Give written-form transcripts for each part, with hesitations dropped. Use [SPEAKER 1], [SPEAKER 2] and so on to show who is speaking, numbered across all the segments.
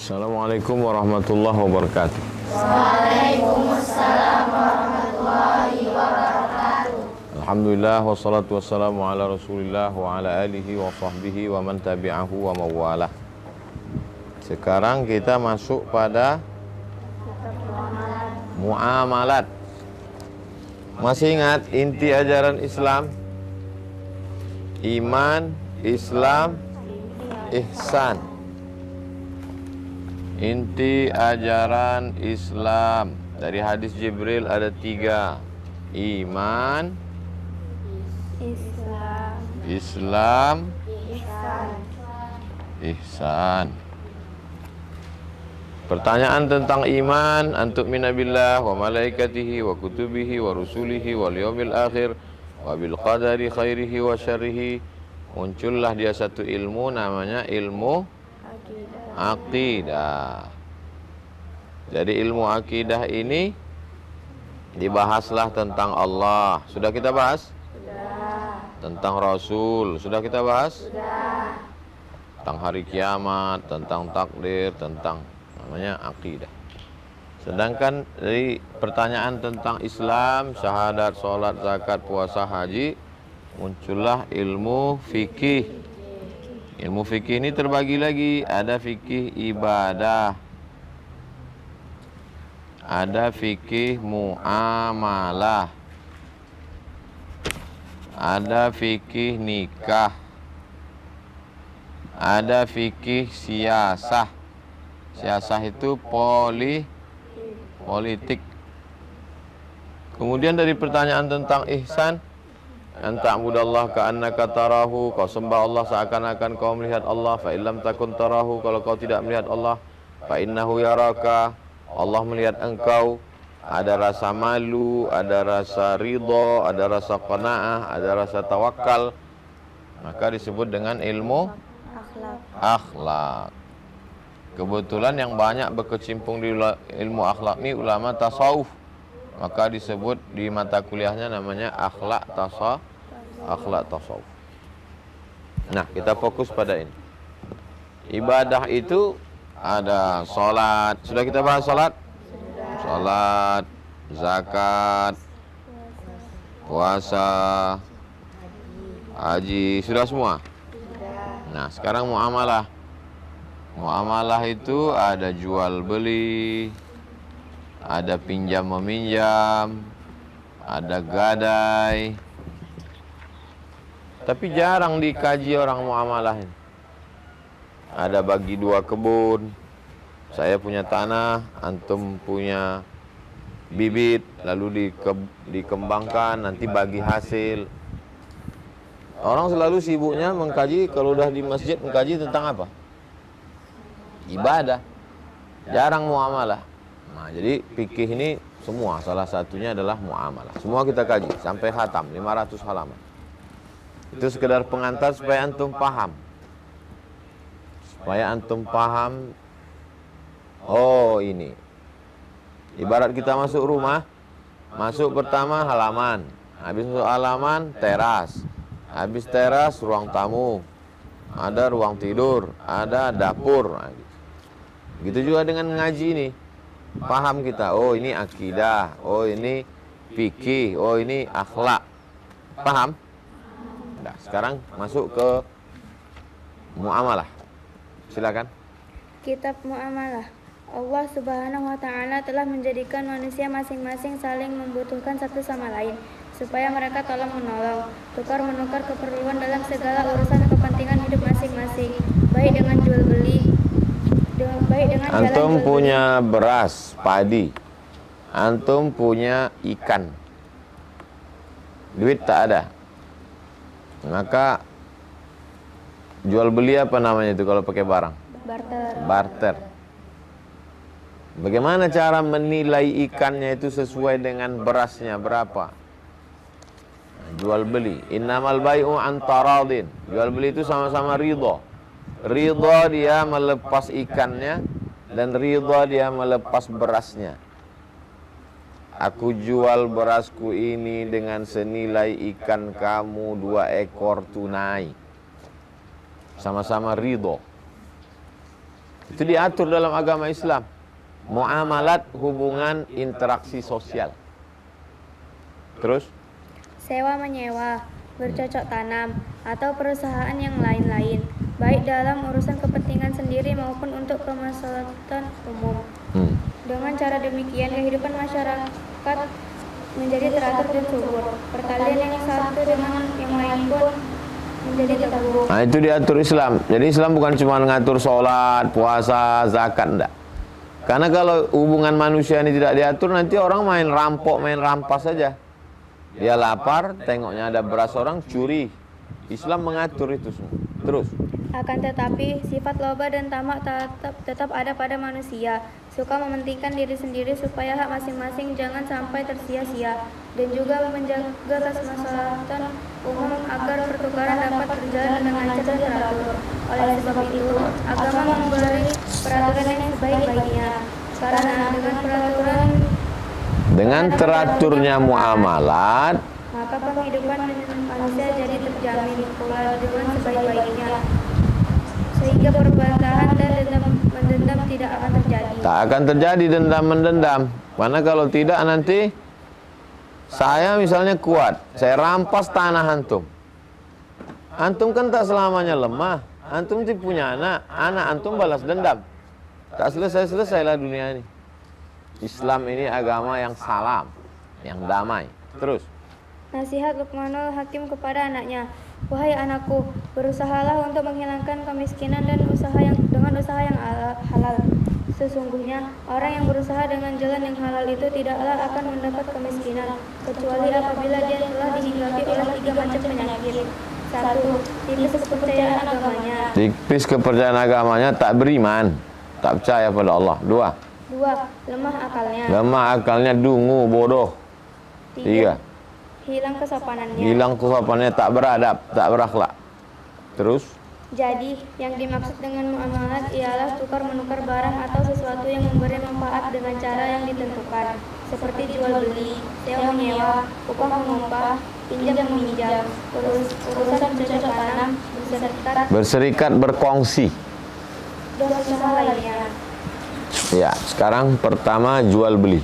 [SPEAKER 1] Assalamualaikum warahmatullahi wabarakatuh.
[SPEAKER 2] Waalaikumsalam warahmatullahi wabarakatuh.
[SPEAKER 1] Alhamdulillah wassalatu wassalamu ala Rasulillah wa ala alihi wa sahbihi wa man tabi'ahu wa mawalah. Sekarang kita masuk pada muamalat. Masih ingat inti ajaran Islam? Iman, Islam, ihsan. Inti ajaran Islam dari hadis Jibril ada 3. Iman, Islam, ihsan. Pertanyaan tentang iman, antuk minabillah wa malaikatihi wa kutubihi wa rusulihi wal yaumil akhir wa bil qadari khairihi wa syarrihi. Muncullah dia satu ilmu namanya ilmu akidah. Jadi ilmu akidah ini dibahaslah tentang Allah. Sudah kita bahas?
[SPEAKER 2] Sudah.
[SPEAKER 1] Tentang Rasul. Sudah kita bahas?
[SPEAKER 2] Sudah.
[SPEAKER 1] Tentang hari kiamat, tentang takdir, tentang namanya akidah. Sedangkan dari pertanyaan tentang Islam, syahadat, sholat, zakat, puasa, haji, muncullah ilmu fikih. Ilmu fikih ini terbagi lagi, ada fikih ibadah, ada fikih muamalah, ada fikih nikah, ada fikih siasah. Siasah itu politik. Kemudian dari pertanyaan tentang ihsan, anta'budallaha ka'annaka tarahu, kau sembah Allah seakan-akan kau melihat Allah. Fa illam takun tarahu, kalau kau tidak melihat Allah, fa innahu yaraka, Allah melihat engkau. Ada rasa malu, ada rasa ridho, ada rasa qanaah, ada rasa tawakal, maka disebut dengan ilmu akhlak. Kebetulan yang banyak berkecimpung di ilmu akhlak ini ulama tasawuf, maka disebut di mata kuliahnya namanya akhlak tasawuf. Nah, kita fokus pada ini. Ibadah itu ada sholat. Sudah kita bahas sholat? Sholat, zakat, puasa, haji. Sudah semua? Nah, sekarang muamalah. Muamalah itu ada jual beli, ada pinjam meminjam, ada gadai. Tapi jarang dikaji orang muamalah ini. Ada bagi 2 kebun. Saya punya tanah, antum punya bibit, lalu dikembangkan, nanti bagi hasil. Orang selalu sibuknya mengkaji, kalau udah di masjid mengkaji tentang apa? Ibadah. Jarang muamalah. Nah, jadi fikih ini semua, salah satunya adalah muamalah. Semua kita kaji sampai khatam 500 halaman. Itu sekedar pengantar supaya antum paham. Supaya antum paham. Oh, ini. Ibarat kita masuk rumah, masuk pertama halaman. Habis masuk halaman, teras. Habis teras, ruang tamu. Ada ruang tidur, ada dapur. Nah, gitu juga dengan ngaji ini. Paham kita, oh ini akidah, oh ini fikih, oh ini akhlak. Paham? Nah, sekarang masuk ke muamalah. Silakan.
[SPEAKER 2] Kitab Muamalah. Allah Subhanahu wa Ta'ala telah menjadikan manusia masing-masing saling membutuhkan satu sama lain, supaya mereka tolong menolong, tukar menukar keperluan dalam segala urusan kepentingan hidup masing-masing, baik dengan jual beli, baik dengan jalan
[SPEAKER 1] Antum
[SPEAKER 2] jual
[SPEAKER 1] punya beras, padi. Antum punya ikan. Duit tak ada. Maka jual beli apa namanya itu kalau pakai barang? Barter. Bagaimana cara menilai ikannya itu sesuai dengan berasnya berapa? Jual beli. Innamal bai'u an taradin. Jual beli itu sama-sama ridho. Ridho dia melepas ikannya dan ridho dia melepas berasnya. Aku jual berasku ini dengan senilai ikan kamu 2 ekor tunai. Sama-sama ridho. Itu diatur dalam agama Islam. Muamalat, hubungan interaksi sosial. Terus?
[SPEAKER 2] Sewa menyewa, bercocok tanam, atau perusahaan yang lain-lain, baik dalam urusan kepentingan sendiri maupun untuk kemaslahatan umum. Dengan cara demikian, kehidupan masyarakat menjadi teratur dan subur. Pertalian yang satu dengan yang lain pun menjadi terhubung.
[SPEAKER 1] Nah, itu diatur Islam. Jadi Islam bukan cuma ngatur sholat, puasa, zakat, enggak. Karena kalau hubungan manusia ini tidak diatur, nanti orang main rampok, main rampas saja. Dia lapar, tengoknya ada beras orang, curi. Islam mengatur itu semua. Terus?
[SPEAKER 2] Akan tetapi, sifat loba dan tamak tetap ada pada manusia. Suka mementingkan diri sendiri supaya hak masing-masing jangan sampai tersia-sia. Dan juga menjaga kemaslahatan umum agar pertukaran dapat berjalan dengan lancar dan teratur. Oleh sebab itu, agama memberi peraturan yang sebaik-baiknya. Karena
[SPEAKER 1] dengan teraturnya muamalat,
[SPEAKER 2] maka penghidupan manusia jadi terjamin pula dengan sebaik-baiknya, sehingga perbantahan dan dendam-mendendam tidak akan terjadi.
[SPEAKER 1] Tak akan terjadi dendam-mendendam. Karena kalau tidak nanti saya misalnya kuat, saya rampas tanah antum. Antum kan tak selamanya lemah. Antum itu punya anak antum balas dendam. Tak selesai-selesailah dunia ini. Islam ini agama yang salam, yang damai. Terus?
[SPEAKER 2] Nasihat Luqmanul Hakim kepada anaknya, wahai anakku, berusahalah untuk menghilangkan kemiskinan dan dengan usaha yang halal. Sesungguhnya orang yang berusaha dengan jalan yang halal itu tidaklah akan mendapat kemiskinan, kecuali apabila dia telah dihinggapi oleh 3 macam penyakit. 1. Tipis kepercayaan agamanya.
[SPEAKER 1] Tipis kepercayaan agamanya, tak beriman, tak percaya pada Allah. 2.
[SPEAKER 2] Lemah akalnya.
[SPEAKER 1] Lemah akalnya, dungu, bodoh. 3.
[SPEAKER 2] Hilang kesopanannya.
[SPEAKER 1] Hilang kesopanannya, tak beradab, tak berakhlak. Terus?
[SPEAKER 2] Jadi, yang dimaksud dengan muamalat ialah tukar-menukar barang atau sesuatu yang memberi manfaat dengan cara yang ditentukan, seperti jual beli, sewa menyewa, upah mengupah, pinjam meminjam, urusan bercocok tanam,
[SPEAKER 1] berserikat, berkongsi,
[SPEAKER 2] dan usaha lainnya.
[SPEAKER 1] Ya, sekarang pertama jual beli.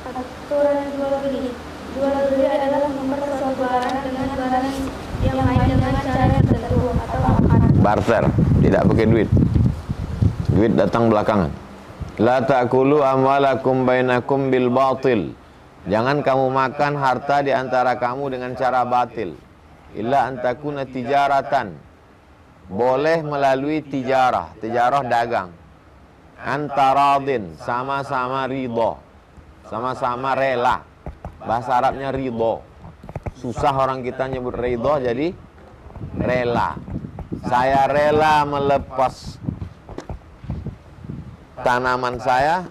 [SPEAKER 2] Aturan jual beli. Jual beli adalah menukar suatu barang dengan barang yang lain dengan cara tertentu atau akad.
[SPEAKER 1] Barter, tidak pakai duit. Duit datang belakangan. La ta'kulu amwalakum bainakum bil batil. Jangan kamu makan harta di antara kamu dengan cara batil. Illa an takuna tijaratan. Boleh melalui tijarah dagang. Antaradin, sama-sama ridho, sama-sama rela. Bahasa Arabnya ridho. Susah orang kita nyebut ridho, jadi rela. Saya rela melepas tanaman saya,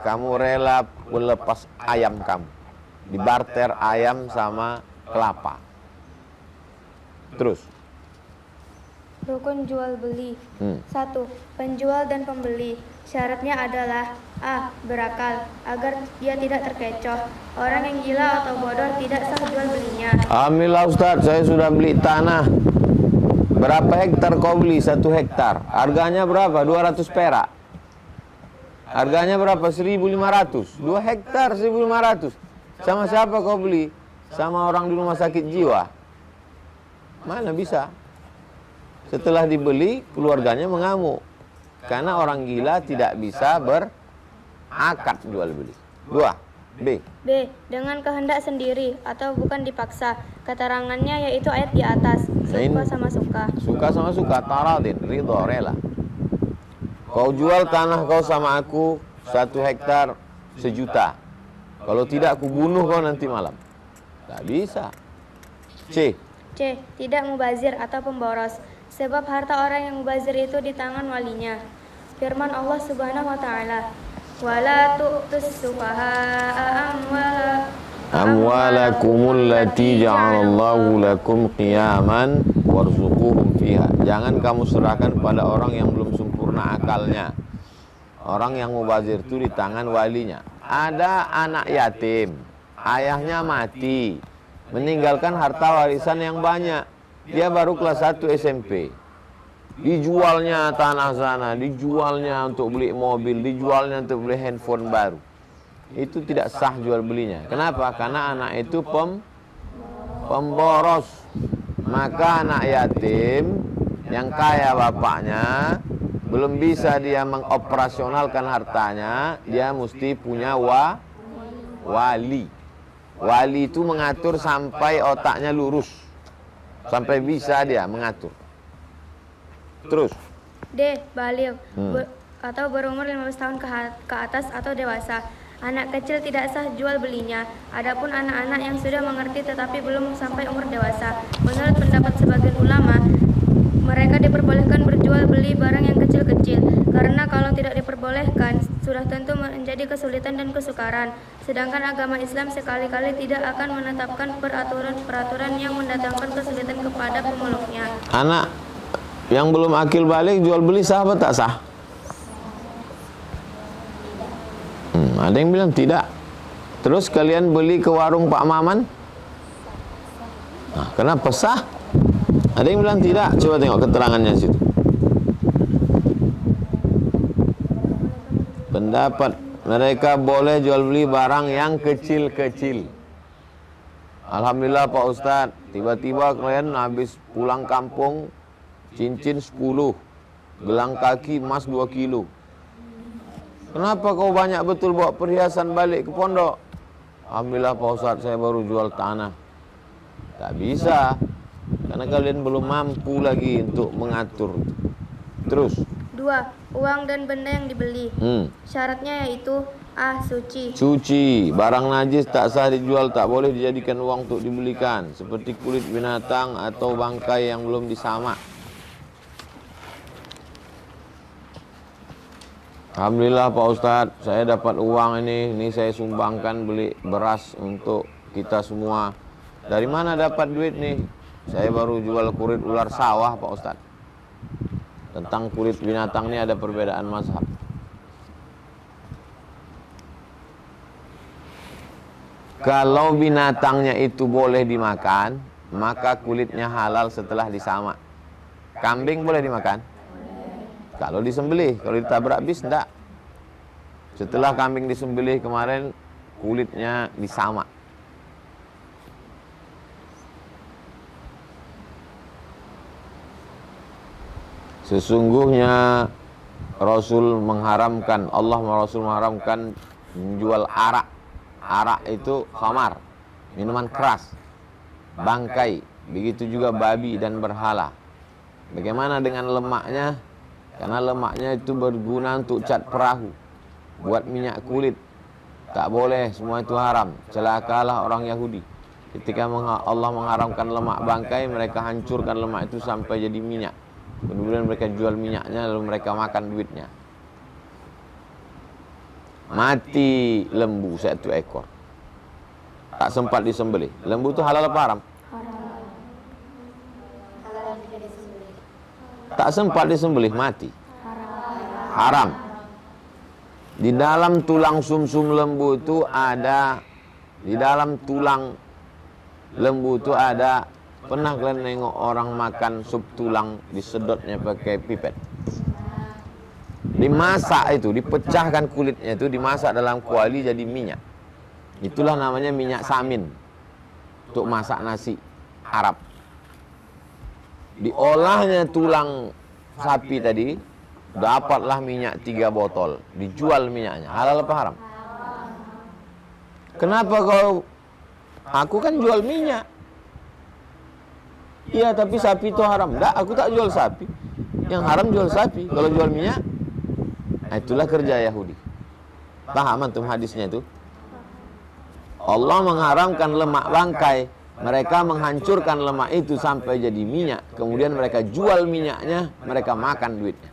[SPEAKER 1] kamu rela melepas ayam kamu. Dibarter ayam sama kelapa. Terus?
[SPEAKER 2] Rukun jual beli. 1. Penjual dan pembeli. Syaratnya adalah A. Berakal, agar dia tidak terkecoh. Orang yang gila atau bodoh tidak sah jual belinya.
[SPEAKER 1] Alhamdulillah Ustaz, saya sudah beli tanah. Berapa hektar kau beli? 1 hektar. Harganya berapa? 200 perak. Harganya berapa? 1.500. 2 hektar 1.500. Sama siapa kau beli? Sama orang di rumah sakit jiwa. Mana bisa? Setelah dibeli, keluarganya mengamuk. Karena orang gila tidak bisa berakad jual beli. 2. B.
[SPEAKER 2] Dengan kehendak sendiri atau bukan dipaksa. Keterangannya yaitu ayat di atas. Suka sama suka.
[SPEAKER 1] Suka sama suka, taradin, ridho, rela. Kau jual tanah kau sama aku 1 hektar 1 juta. Kalau tidak aku bunuh kau nanti malam. Tak bisa. C.
[SPEAKER 2] Tidak mubazir atau pemboros. Sebab harta orang yang mubazir itu di tangan walinya. Firman Allah Subhanahu wa taala, "Wala tu'tus sufaha'a
[SPEAKER 1] amwalakumul lati ja'alallahu lakum qiyaman warzuquhum fiha." Jangan kamu serahkan pada orang yang belum sempurna akalnya. Orang yang mubazir itu di tangan walinya. Ada anak yatim, ayahnya mati, meninggalkan harta warisan yang banyak. Dia baru kelas 1 SMP. dijualnya tanah sana, dijualnya untuk beli mobil, dijualnya untuk beli handphone baru. Itu tidak sah jual belinya. Kenapa? Karena anak itu pemboros. Maka anak yatim yang kaya bapaknya, belum bisa dia mengoperasionalkan hartanya, dia mesti punya wali. Wali itu mengatur sampai otaknya lurus, sampai bisa dia mengatur. Terus
[SPEAKER 2] D. Baligh atau berumur 15 tahun ke atas atau dewasa. Anak kecil tidak sah jual belinya. Adapun anak-anak yang sudah mengerti tetapi belum sampai umur dewasa, menurut pendapat sebagian ulama, mereka diperbolehkan berjual beli barang yang kecil-kecil. Karena kalau tidak diperbolehkan, sudah tentu menjadi kesulitan dan kesukaran. Sedangkan agama Islam sekali-kali tidak akan menetapkan peraturan-peraturan yang mendatangkan kesulitan kepada pemeluknya.
[SPEAKER 1] anak yang belum akil balik jual beli sah atau tak sah? Ada yang bilang tidak. Terus kalian beli ke warung Pak Maman? Nah, kenapa sah? Ada yang bilang tidak. Coba tengok keterangannya situ. Pendapat mereka boleh jual beli barang yang kecil-kecil. Alhamdulillah Pak Ustadz, tiba-tiba kalian habis pulang kampung, cincin 10, gelang kaki emas 2 kilo. Kenapa kau banyak betul bawa perhiasan balik ke pondok? Alhamdulillah Pak Ustadz, saya baru jual tanah. Tak bisa, karena kalian belum mampu lagi untuk mengatur. Terus
[SPEAKER 2] 2. Uang dan benda yang dibeli. Syaratnya yaitu A. Suci.
[SPEAKER 1] Suci, barang najis tak sah dijual, tak boleh dijadikan uang untuk dibelikan, seperti kulit binatang atau bangkai yang belum disamak. Alhamdulillah Pak Ustadz, saya dapat uang ini saya sumbangkan beli beras untuk kita semua. Dari mana dapat duit nih? Saya baru jual kulit ular sawah Pak Ustadz. Tentang kulit binatang ini ada perbedaan mazhab. Kalau binatangnya itu boleh dimakan, maka kulitnya halal setelah disamak. Kambing boleh dimakan? Kalau disembelih, kalau ditabrak bis enggak. Setelah kambing disembelih kemarin, kulitnya disamak. Sesungguhnya Rasul mengharamkan, Allah Rasul mengharamkan menjual arak. Arak itu khamar, minuman keras, bangkai, begitu juga babi dan berhala. Bagaimana dengan lemaknya? Karena lemaknya itu berguna untuk cat perahu, buat minyak kulit. Tak boleh, semua itu haram. Celakalah orang Yahudi. Ketika Allah mengharamkan lemak bangkai, mereka hancurkan lemak itu sampai jadi minyak. Kemudian mereka jual minyaknya, lalu mereka makan duitnya. Mati lembu 1 ekor, tak sempat disembelih. Lembu itu halal apa haram? Tak sempat disembelih, mati. Haram. Di dalam tulang sumsum lembu itu ada, di dalam tulang lembu itu ada, pernah kalian nengok orang makan sup tulang disedotnya pakai pipet? Dimasak itu, dipecahkan kulitnya itu, dimasak dalam kuali jadi minyak. Itulah namanya minyak samin untuk masak nasi Arab. Diolahnya tulang sapi tadi, dapatlah minyak 3 botol, dijual minyaknya. Halal apa haram? Kenapa kau? Aku kan jual minyak. Iya, tapi sapi itu haram. Enggak, aku tak jual sapi. Yang haram jual sapi. Kalau jual minyak, nah itulah kerja Yahudi. Paham antum hadisnya itu? Allah mengharamkan lemak bangkai. Mereka menghancurkan lemak itu sampai jadi minyak. Kemudian mereka jual minyaknya, mereka makan duitnya.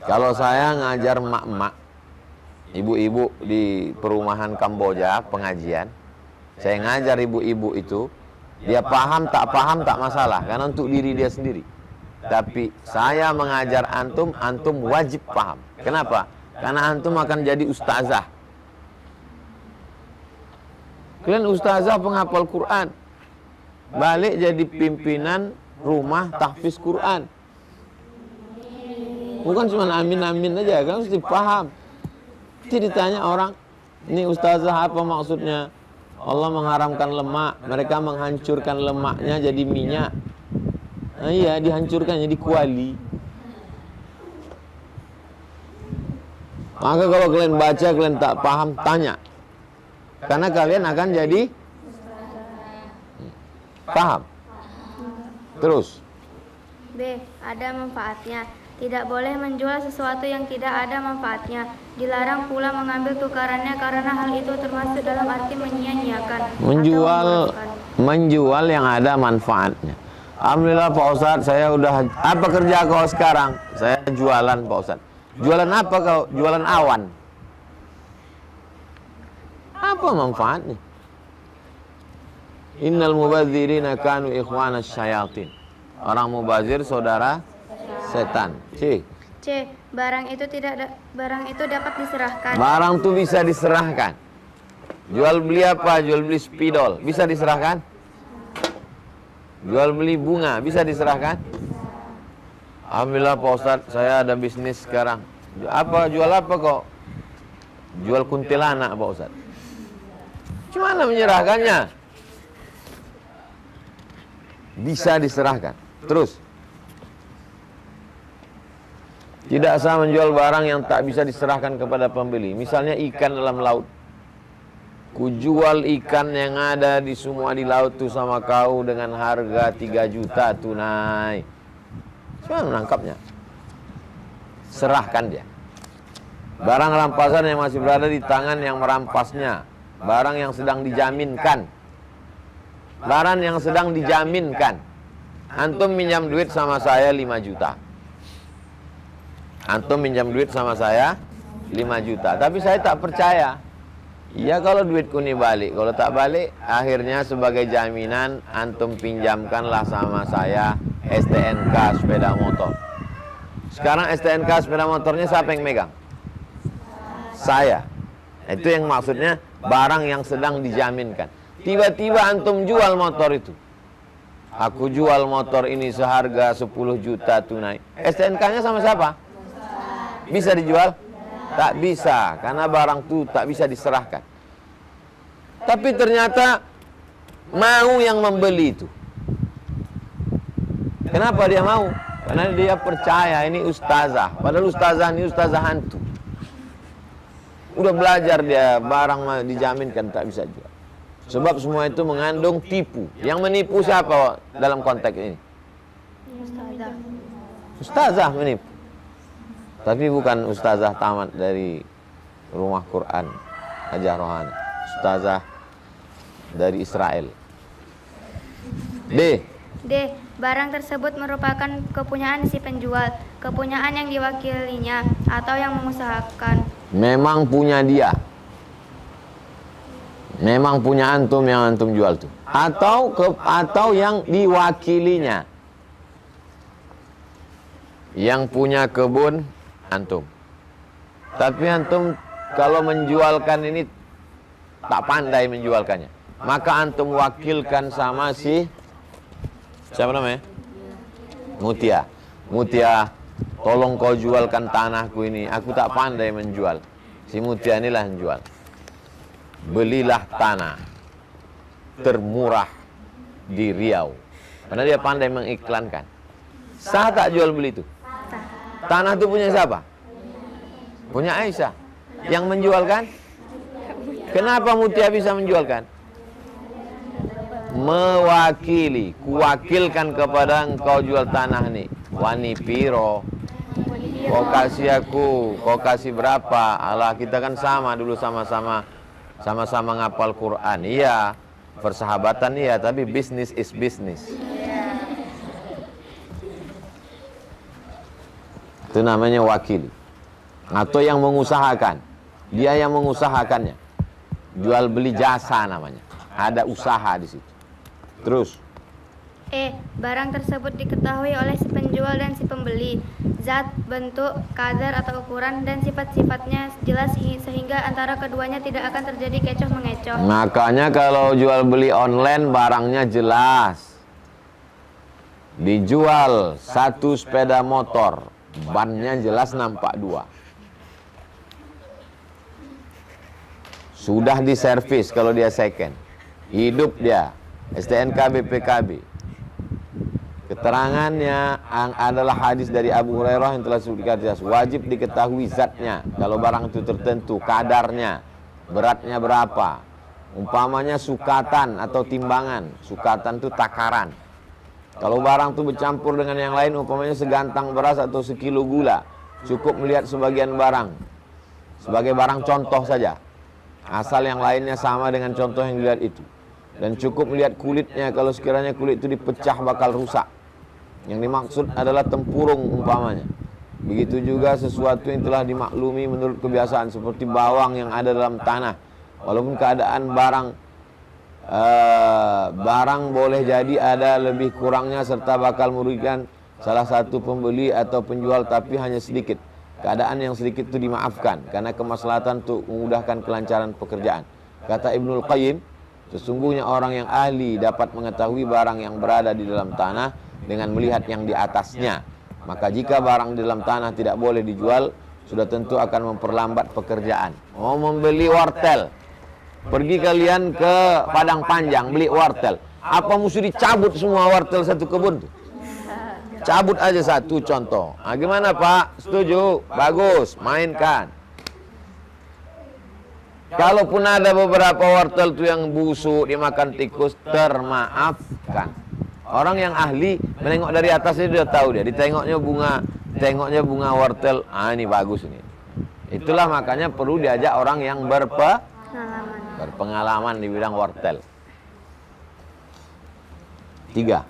[SPEAKER 1] Kalau saya ngajar emak-emak, ibu-ibu di perumahan Kamboja, pengajian, saya ngajar ibu-ibu itu, dia paham tak masalah, karena untuk diri dia sendiri. Tapi saya mengajar antum, antum wajib paham. Kenapa? Karena antum akan jadi ustazah. Kalian ustazah penghafal Quran, balik jadi pimpinan rumah tahfiz Quran. Bukan cuma amin-amin aja, kan mesti paham. Jadi ditanya orang, ini ustazah apa maksudnya? Allah mengharamkan lemak, mereka menghancurkan lemaknya jadi minyak. Nah, iya, dihancurkan jadi kuali. Maka kalau kalian baca, kalian tak paham, tanya. Karena kalian akan jadi paham. Terus
[SPEAKER 2] B. Ada manfaatnya. Tidak boleh menjual sesuatu yang tidak ada manfaatnya. Dilarang pula mengambil tukarannya karena hal itu termasuk dalam arti menyia-nyiakan.
[SPEAKER 1] Menjual yang ada manfaatnya. Alhamdulillah Pak Ustadz, saya udah, apa kerja kau sekarang? Saya jualan Pak Ustadz. Jualan apa kau? Jualan awan. Apa manfaatnya? Innal mubadzirina kanu ikhwanas syayatin. Orang mubazir saudara setan. C.
[SPEAKER 2] Barang itu dapat diserahkan.
[SPEAKER 1] Barang itu bisa diserahkan. Jual beli apa? Jual beli spidol bisa diserahkan. Jual beli bunga bisa diserahkan. Alhamdulillah Pak Ustadz, saya ada bisnis sekarang. Jual apa kok? Jual kuntilanak Pak Ustadz. Gimana menyerahkannya? Bisa diserahkan. Terus, tidak sah menjual barang yang tak bisa diserahkan kepada pembeli. Misalnya ikan dalam laut. Kujual ikan yang ada di semua di laut tuh sama kau dengan harga 3 juta tunai. Siapa menangkapnya? Serahkan dia. Barang rampasan yang masih berada di tangan yang merampasnya. Barang yang sedang dijaminkan. Barang yang sedang dijaminkan. Antum minjam duit sama saya 5 juta. Antum minjam duit sama saya 5 juta. Tapi saya tak percaya. Ya kalau duitku ini balik. Kalau tak balik, akhirnya sebagai jaminan antum pinjamkanlah sama saya STNK sepeda motor. Sekarang STNK sepeda motornya siapa yang megang? Saya. Itu yang maksudnya barang yang sedang dijaminkan. Tiba-tiba antum jual motor itu. Aku jual motor ini seharga 10 juta tunai. STNK-nya sama siapa? Bisa dijual? Tak bisa, karena barang itu tak bisa diserahkan. Tapi ternyata mau yang membeli itu. Kenapa dia mau? Karena dia percaya ini ustazah. Padahal ustazah ini ustazah hantu. Udah belajar dia, barang dijaminkan tak bisa jual. Sebab semua itu mengandung tipu. Yang menipu siapa dalam konteks ini? Ustazah menipu. Tapi bukan ustazah tamat dari rumah Quran Hajah Rohani. Ustazah dari Israel. D.
[SPEAKER 2] Barang tersebut merupakan kepunyaan si penjual, kepunyaan yang diwakilinya atau yang mengusahakan.
[SPEAKER 1] Memang punya dia. Memang punya antum yang antum jual tuh. Atau yang diwakilinya. Yang punya kebun antum. Tapi antum kalau menjualkan ini tak pandai menjualkannya. Maka antum wakilkan sama si siapa namanya? Mutia. Mutia, tolong kau jualkan tanahku ini. Aku tak pandai menjual. Si Mutia inilah yang jual. Belilah tanah termurah di Riau. Karena dia pandai mengiklankan. Sah tak jual beli itu? Tanah itu punya siapa? Punya Aisyah. Yang menjualkan? Kenapa Mutia bisa menjualkan? Mewakili, kuwakilkan kepada engkau jual tanah ini. Wani piro, kau kasih aku, kau kasih berapa? Allah, kita kan sama dulu sama-sama ngapal Quran. Iya, persahabatan iya, tapi business is business. Itu namanya wakil. Atau yang mengusahakan. Dia yang mengusahakannya. Jual beli jasa namanya. Ada usaha di situ. Terus.
[SPEAKER 2] Barang tersebut diketahui oleh si penjual dan si pembeli. Zat, bentuk, kadar atau ukuran dan sifat-sifatnya jelas sehingga antara keduanya tidak akan terjadi kecoh mengecoh.
[SPEAKER 1] Makanya kalau jual beli online barangnya jelas. Dijual satu sepeda motor, bannya jelas nampak dua. Sudah diservis kalau dia second. Hidup dia, STNK BPKB. Keterangannya adalah hadis dari Abu Hurairah yang telah disebutkan di atas. Wajib diketahui zatnya, kalau barang itu tertentu, kadarnya, beratnya berapa. Umpamanya sukatan atau timbangan. Sukatan itu takaran. Kalau barang itu bercampur dengan yang lain, umpamanya segantang beras atau sekilo gula, cukup melihat sebagian barang sebagai barang contoh saja, asal yang lainnya sama dengan contoh yang dilihat itu. Dan cukup melihat kulitnya, kalau sekiranya kulit itu dipecah bakal rusak. Yang dimaksud adalah tempurung umpamanya. Begitu juga sesuatu yang telah dimaklumi menurut kebiasaan, seperti bawang yang ada dalam tanah. Walaupun keadaan barang boleh jadi ada lebih kurangnya serta bakal merugikan salah satu pembeli atau penjual, tapi hanya sedikit. Keadaan yang sedikit itu dimaafkan karena kemaslahatan untuk memudahkan kelancaran pekerjaan. Kata Ibnul Qayyim, sesungguhnya orang yang ahli dapat mengetahui barang yang berada di dalam tanah dengan melihat yang di atasnya. Maka jika barang di dalam tanah tidak boleh dijual, sudah tentu akan memperlambat pekerjaan. Mau membeli wortel, pergi kalian ke Padang Panjang beli wortel, apa mesti dicabut semua wortel satu kebun tuh? Cabut aja satu contoh. Nah, gimana Pak? Setuju? Bagus, mainkan. Kalaupun ada beberapa wortel tuh yang busuk dimakan tikus, termaafkan. Orang yang ahli menengok dari atasnya dia tahu dia. Ditengoknya bunga wortel. Ah, ini bagus ini. Itulah makanya perlu diajak orang yang berpengalaman di bidang wortel. 3.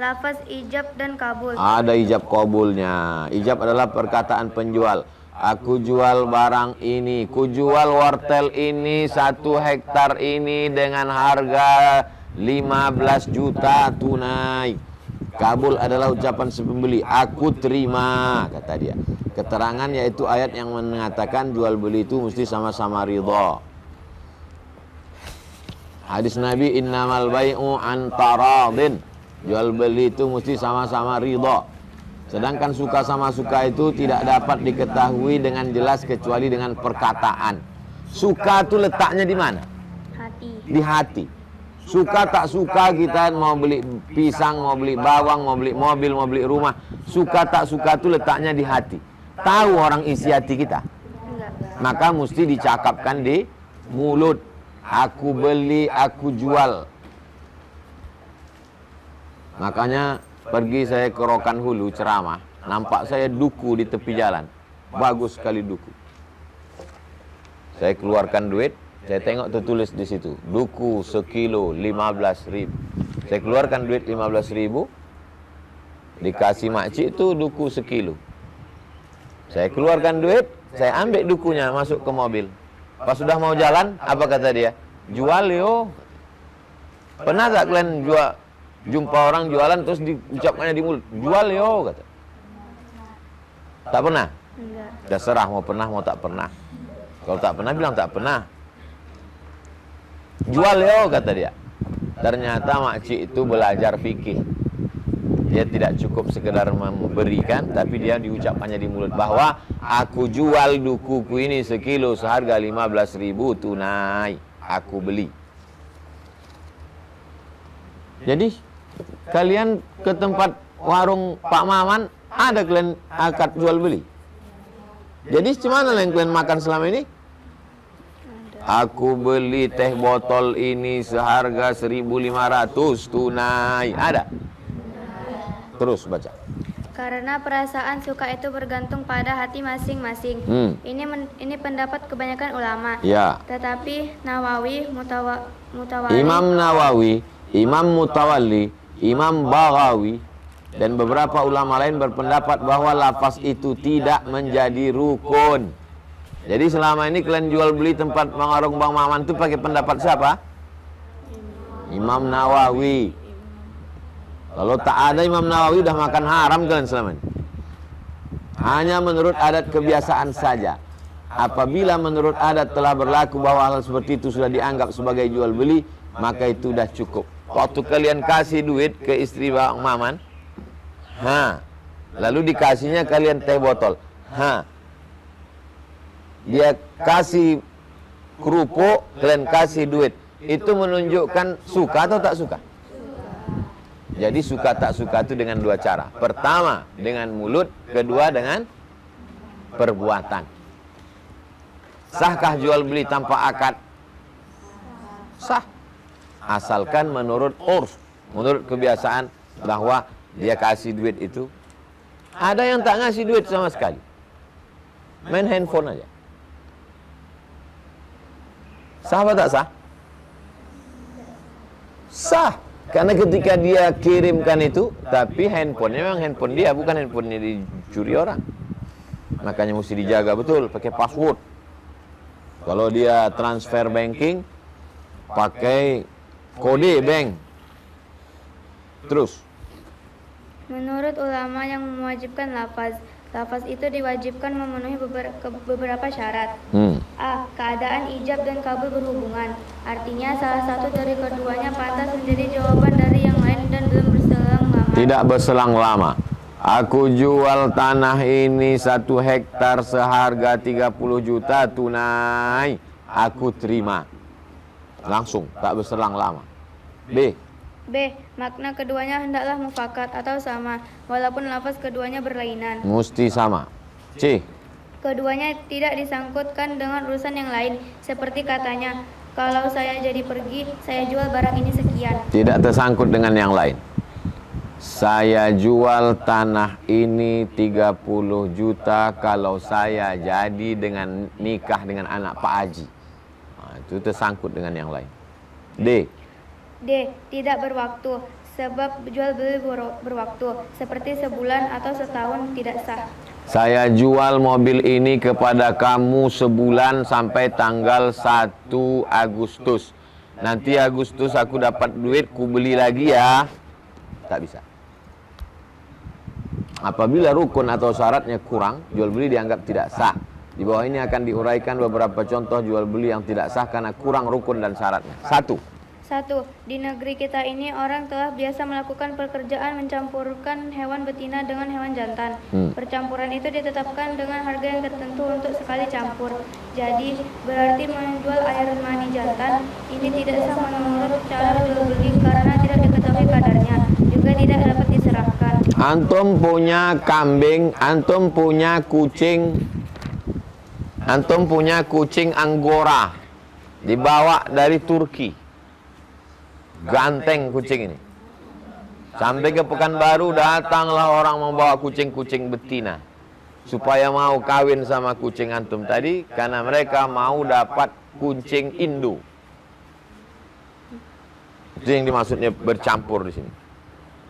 [SPEAKER 2] Lafaz ijab dan kabul.
[SPEAKER 1] Ada ijab kabulnya. Ijab adalah perkataan penjual. Aku jual barang ini, ku jual wortel ini 1 hektar ini dengan harga 15 juta tunai. Kabul adalah ucapan si pembeli, aku terima, kata dia. Keterangan yaitu ayat yang mengatakan jual beli itu mesti sama-sama ridha. Hadis Nabi, innamal bai'u an taradin. Jual beli itu mesti sama-sama ridha. Sedangkan suka sama suka itu tidak dapat diketahui dengan jelas kecuali dengan perkataan. Suka itu letaknya di mana?
[SPEAKER 2] Hati.
[SPEAKER 1] Di hati. Suka tak suka kita mau beli pisang, mau beli bawang, mau beli mobil, mau beli rumah. Suka tak suka itu letaknya di hati. Tahu orang isi hati kita? Maka mesti dicakapkan di mulut. Aku beli, aku jual. Makanya pergi saya ke Rokan Hulu ceramah, nampak saya duku di tepi jalan. Bagus sekali duku. Saya keluarkan duit, saya tengok tertulis di situ, duku sekilo 15.000. Saya keluarkan duit 15.000, dikasih makcik itu duku sekilo. Saya keluarkan duit, saya ambil dukunya masuk ke mobil. Pas sudah mau jalan, apa kata dia? Jual yo. Pernah tak kalian jumpa orang jualan terus diucapkannya di mulut? Jual yo, kata. Tak pernah?
[SPEAKER 2] Enggak.
[SPEAKER 1] Terserah mau pernah mau tak pernah. Kalau tak pernah bilang tak pernah. Jual yo, kata dia. Ternyata makcik itu belajar fikih. Dia tidak cukup sekedar memberikan, tapi dia diucapkannya di mulut bahwa aku jual dukuku ini sekilo seharga 15.000 tunai. Aku beli. Jadi kalian ke tempat warung Pak Maman, ada kalian akad jual beli? Jadi gimana yang kalian makan selama ini? Aku beli teh botol ini seharga 1.500 tunai. Ada? Terus baca.
[SPEAKER 2] Karena perasaan suka itu bergantung pada hati masing-masing. Ini pendapat kebanyakan ulama.
[SPEAKER 1] Ya.
[SPEAKER 2] Tetapi Nawawi, Mutawalli,
[SPEAKER 1] Imam Nawawi, Imam Mutawalli, Imam Baghawi dan beberapa ulama lain berpendapat bahwa lafaz itu tidak menjadi rukun. Jadi selama ini kalian jual beli tempat warung Bang Maman itu pakai pendapat siapa? Imam Nawawi. Kalau tak ada Imam Nawawi udah makan haram kalian selama ini. Hanya menurut adat kebiasaan saja. Apabila menurut adat telah berlaku bahwa hal seperti itu sudah dianggap sebagai jual beli, maka itu sudah cukup. waktu kalian kasih duit ke istri Bang Maman, lalu dikasihnya kalian teh botol, dia kasih kerupuk, kalian kasih duit, itu menunjukkan suka atau tak suka? Jadi suka tak suka itu dengan dua cara. Pertama dengan mulut, kedua dengan perbuatan. Sahkah jual beli tanpa akad? Sah. Asalkan menurut urf, menurut kebiasaan, bahwa dia kasih duit itu. Ada yang tak ngasih duit sama sekali, main handphone aja. Sah apa tak sah? Sah. Karena ketika dia kirimkan itu, tapi handphonenya memang handphone dia, bukan handphonenya dicuri orang. Makanya mesti dijaga betul, pakai password. Kalau dia transfer banking, pakai kode bank. Terus,
[SPEAKER 2] menurut ulama yang mewajibkan lafaz itu diwajibkan memenuhi beberapa syarat. A. Keadaan ijab dan kabul berhubungan. Artinya salah satu dari keduanya pantas menjadi jawaban dari yang lain dan belum berselang lama.
[SPEAKER 1] Tidak berselang lama. Aku jual tanah ini 1 hektar seharga 30 juta tunai. Aku terima. Langsung, tak berselang lama. B.
[SPEAKER 2] Makna keduanya hendaklah mufakat atau sama, walaupun lafaz keduanya berlainan.
[SPEAKER 1] Mesti sama. C.
[SPEAKER 2] Keduanya tidak disangkutkan dengan urusan yang lain, seperti katanya, kalau saya jadi pergi, saya jual barang ini sekian.
[SPEAKER 1] Tidak tersangkut dengan yang lain. Saya jual tanah ini 30 juta kalau saya jadi dengan nikah dengan anak Pak Haji. Itu tersangkut dengan yang lain. D.
[SPEAKER 2] Tidak berwaktu, sebab jual beli berwaktu, seperti sebulan atau setahun tidak sah.
[SPEAKER 1] Saya jual mobil ini kepada kamu sebulan sampai tanggal 1 Agustus. Nanti Agustus aku dapat duit, ku beli lagi ya. Tak bisa. Apabila rukun atau syaratnya kurang, jual beli dianggap tidak sah. Di bawah ini akan diuraikan beberapa contoh jual beli yang tidak sah karena kurang rukun dan syaratnya. 1.
[SPEAKER 2] Di negeri kita ini orang telah biasa melakukan pekerjaan mencampurkan hewan betina dengan hewan jantan. Percampuran itu ditetapkan dengan harga yang tertentu untuk sekali campur. Jadi berarti menjual air mani jantan ini tidak sah menurut cara jual beli karena tidak diketahui kadarnya, juga tidak dapat diserahkan.
[SPEAKER 1] Antum punya kambing, antum punya kucing Anggora dibawa dari Turki. Ganteng kucing ini. Sampai ke Pekanbaru datanglah orang membawa kucing-kucing betina supaya mau kawin sama kucing antum tadi, karena mereka mau dapat kucing Indo. Itu yang dimaksudnya bercampur di sini.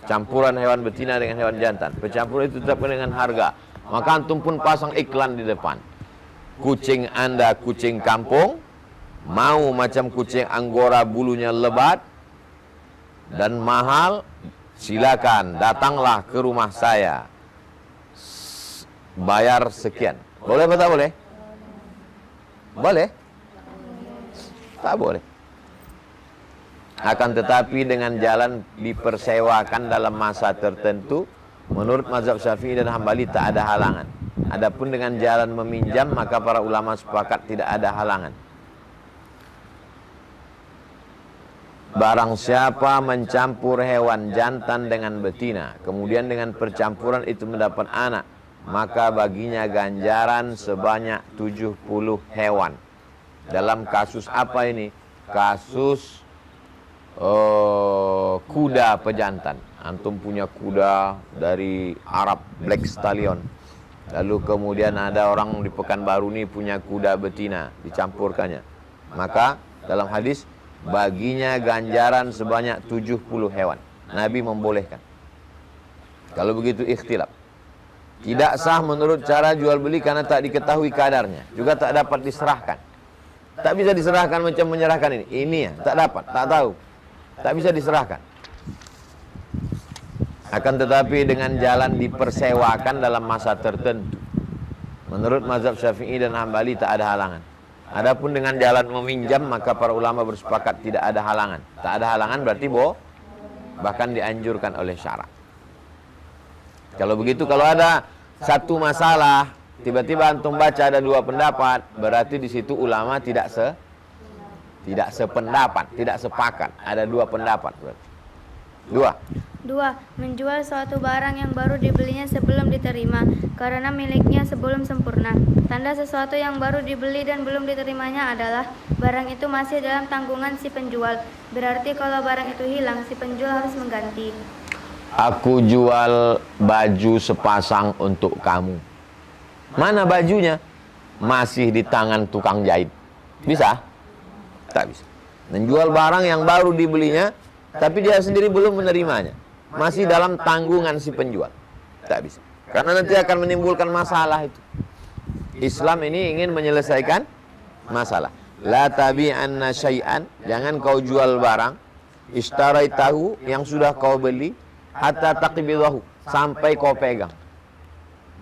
[SPEAKER 1] Campuran hewan betina dengan hewan jantan. Percampuran itu tetap dengan harga. Maka antum pun pasang iklan di depan. Kucing Anda kucing kampung, mau macam kucing Anggora bulunya lebat dan mahal, silakan datanglah ke rumah saya, bayar sekian. Boleh atau tak boleh? Boleh? Tak boleh. Akan tetapi dengan jalan dipersewakan dalam masa tertentu, menurut mazhab Syafi'i dan Hambali tak ada halangan. Adapun dengan jalan meminjam, maka para ulama sepakat tidak ada halangan. Barang siapa mencampur hewan jantan dengan betina, kemudian dengan percampuran itu mendapat anak, maka baginya ganjaran sebanyak 70 hewan. Dalam kasus apa ini? Kasus kuda pejantan. Antum punya kuda dari Arab, Black Stallion. Lalu kemudian ada orang di Pekanbaru ini punya kuda betina, dicampurkannya. Maka dalam hadis, baginya ganjaran sebanyak 70 hewan. Nabi membolehkan. Kalau begitu ikhtilaf. Tidak sah menurut cara jual beli karena tak diketahui kadarnya. Juga tak dapat diserahkan. Tak bisa diserahkan macam menyerahkan ini. Ini ya, tak dapat, tak tahu. Tak bisa diserahkan. Akan tetapi dengan jalan dipersewakan dalam masa tertentu. Menurut mazhab Syafi'i dan Hambali tak ada halangan. Adapun dengan jalan meminjam, maka para ulama bersepakat tidak ada halangan. Tak ada halangan berarti bahkan dianjurkan oleh syarak. Kalau begitu, kalau ada satu masalah tiba-tiba antum baca ada dua pendapat, berarti di situ ulama tidak sependapat, tidak sepakat. Ada dua pendapat berarti. Dua.
[SPEAKER 2] Menjual suatu barang yang baru dibelinya sebelum diterima karena miliknya sebelum sempurna. Tanda sesuatu yang baru dibeli dan belum diterimanya adalah barang itu masih dalam tanggungan si penjual. Berarti kalau barang itu hilang, si penjual harus mengganti.
[SPEAKER 1] Aku jual baju sepasang untuk kamu. Mana bajunya? Masih di tangan tukang jahit. Bisa? Tak bisa. Menjual barang yang baru dibelinya, tapi dia sendiri belum menerimanya. Masih dalam tanggungan si penjual. Tak bisa. Karena nanti akan menimbulkan masalah itu. Islam ini ingin menyelesaikan masalah. La tabi'anna syai'an, jangan kau jual barang ishtaraitahu yang sudah kau beli hatta taqbidahu, sampai kau pegang.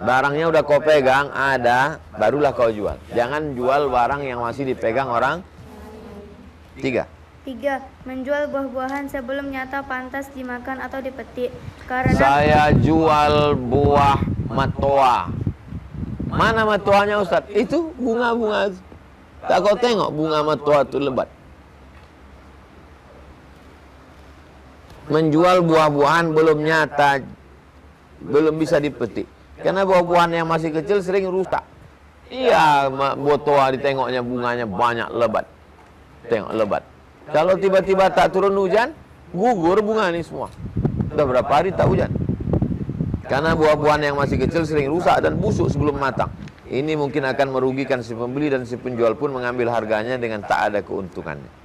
[SPEAKER 1] Barangnya udah kau pegang, ada, barulah kau jual. Jangan jual barang yang masih dipegang orang. 3.
[SPEAKER 2] Menjual buah-buahan sebelum nyata pantas dimakan atau dipetik. Karena
[SPEAKER 1] saya jual buah matoa. Mana matoanya Ustaz? Itu bunga-bunga. Tak kau tengok bunga matoa itu lebat. Menjual buah-buahan belum nyata, belum bisa dipetik. Karena buah-buahan yang masih kecil sering rusak. Iya, matoa ditengoknya bunganya banyak lebat. Tengok lebat. Kalau tiba-tiba tak turun hujan, gugur bunga ini semua. Sudah berapa hari tak hujan. Karena buah-buahan yang masih kecil sering rusak dan busuk sebelum matang. Ini mungkin akan merugikan si pembeli dan si penjual pun mengambil harganya dengan tak ada keuntungannya.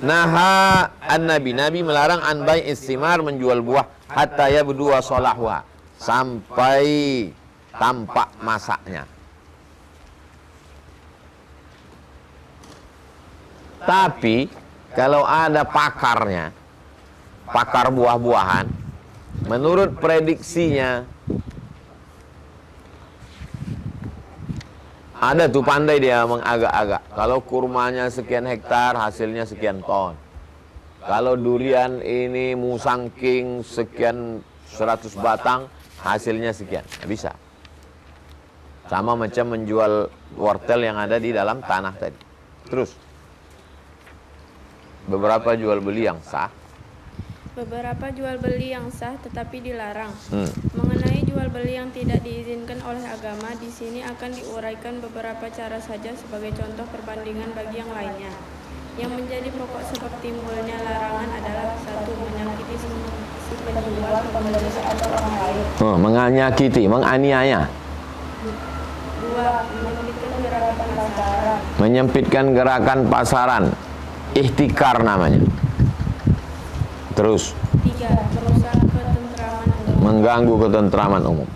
[SPEAKER 1] Naha an-nabi, Nabi melarang an bai' istimar, menjual buah hatta yabdu salahuha, sampai tampak masaknya. Tapi kalau ada pakarnya, pakar buah-buahan, menurut prediksinya, ada tuh pandai dia mengagak-agak. Kalau kurmanya sekian hektar, hasilnya sekian ton. Kalau durian ini musangking sekian 100 batang, hasilnya sekian. Nggak bisa. Sama macam menjual wortel yang ada di dalam tanah tadi. Terus, beberapa jual beli yang sah.
[SPEAKER 3] Beberapa jual beli yang sah tetapi dilarang. Mengenai jual beli yang tidak diizinkan oleh agama, di sini akan diuraikan beberapa cara saja sebagai contoh perbandingan bagi yang lainnya. Yang menjadi pokok sebab timbulnya larangan adalah: 1. Menyakiti si penjual, pembeli atau orang lain.
[SPEAKER 1] Menyakiti, menganiaya.
[SPEAKER 3] 2. Menyempitkan gerakan pasaran.
[SPEAKER 1] Menyempitkan gerakan pasaran. Ihtikar namanya. Terus,
[SPEAKER 3] 3. Merusak ketentraman umum.
[SPEAKER 1] mengganggu ketentraman umum.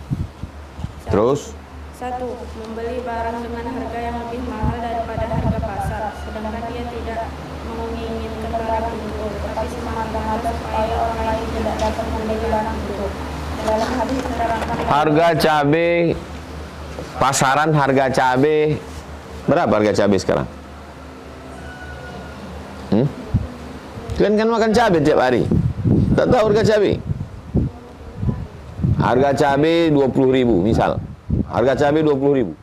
[SPEAKER 1] Terus,
[SPEAKER 3] 1. Membeli barang dengan harga yang lebih mahal daripada harga pasar, sedangkan dia tidak menginginkan barang itu, tapi semata-mata supaya orang lain tidak dapat membeli barang itu. Dalam hadis diterangkan
[SPEAKER 1] harga cabai pasaran, harga cabai berapa harga cabai sekarang? Kalian kan makan cabai tiap hari, tak tahu harga cabai? Harga cabai 20.000 misal. Harga cabai 20.000.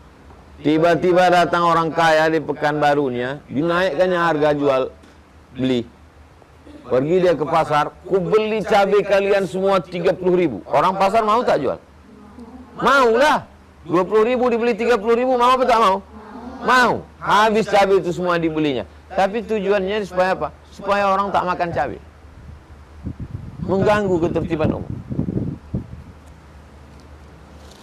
[SPEAKER 1] Tiba-tiba datang orang kaya di Pekanbarunya, dinaikkannya harga jual beli. Pergi dia ke pasar, ku beli cabai kalian semua 30.000. Orang pasar mau tak jual? Mau lah. 20.000 dibeli 30.000, mau apa tak mau? Mau. Habis cabai itu semua dibelinya. Tapi tujuannya supaya apa? Supaya orang tak makan cabai. Mengganggu ketertiban umum.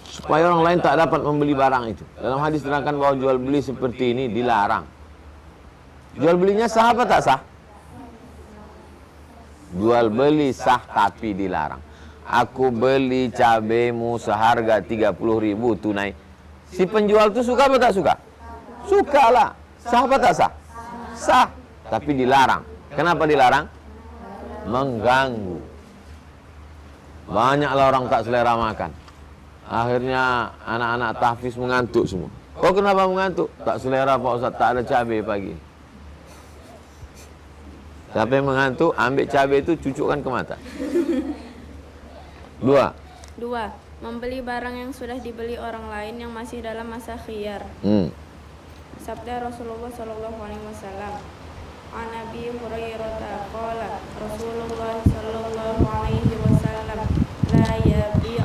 [SPEAKER 1] Supaya orang lain tak dapat membeli barang itu. Dalam hadis diterangkan bahwa jual beli seperti ini dilarang. Jual belinya sah apa tak sah? Jual beli sah tapi dilarang. Aku beli cabaimu seharga 30.000 tunai. Si penjual itu suka apa tak suka? Suka lah. Sah apa tak sah? Sah, tapi dilarang. Kenapa dilarang? Mengganggu. Banyaklah orang tak selera makan. Akhirnya anak-anak tahfiz mengantuk semua. Oh, kenapa mengantuk? Tak selera Pak Ustaz, tak ada cabai pagi. Siapa yang mengantuk, ambil cabai itu cucukkan ke mata. 2.
[SPEAKER 3] Membeli barang yang sudah dibeli orang lain yang masih dalam masa khiyar. Sabda Rasulullah sallallahu alaihi wasallam. An Abi Hurairah qala Rasulullah sallallahu alaihi wasallam la yabi'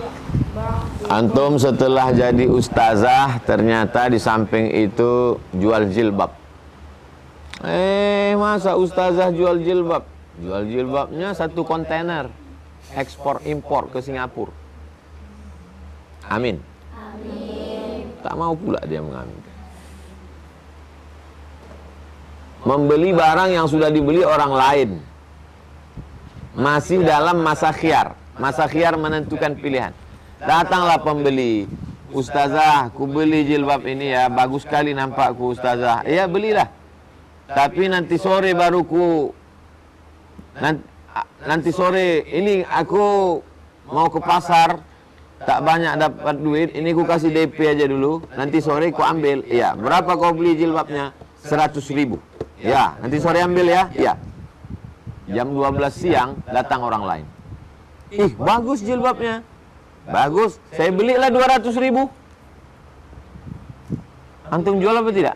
[SPEAKER 3] ba'du.
[SPEAKER 1] Antum setelah jadi ustazah ternyata di samping itu jual jilbab. Masa ustazah jual jilbab? Jual jilbabnya 1 kontainer ekspor impor ke Singapura. Amin. Tak mau pula dia mengambil. Membeli barang yang sudah dibeli orang lain, masih dalam masa khiyar. Masa khiyar menentukan pilihan. Datanglah pembeli, ustazah, ku beli jilbab ini ya, bagus sekali nampakku ustazah. Ya belilah. Tapi nanti sore baru nanti sore ini aku mau ke pasar, tak banyak dapat duit, ini ku kasih DP aja dulu, nanti sore ku ambil. Iya, berapa kau beli jilbabnya? 100.000. Ya, nanti sore ambil ya. Iya. Jam 12 siang datang orang lain. Ih, bagus jilbabnya. Bagus, saya belilah 200.000. Antum jual apa tidak?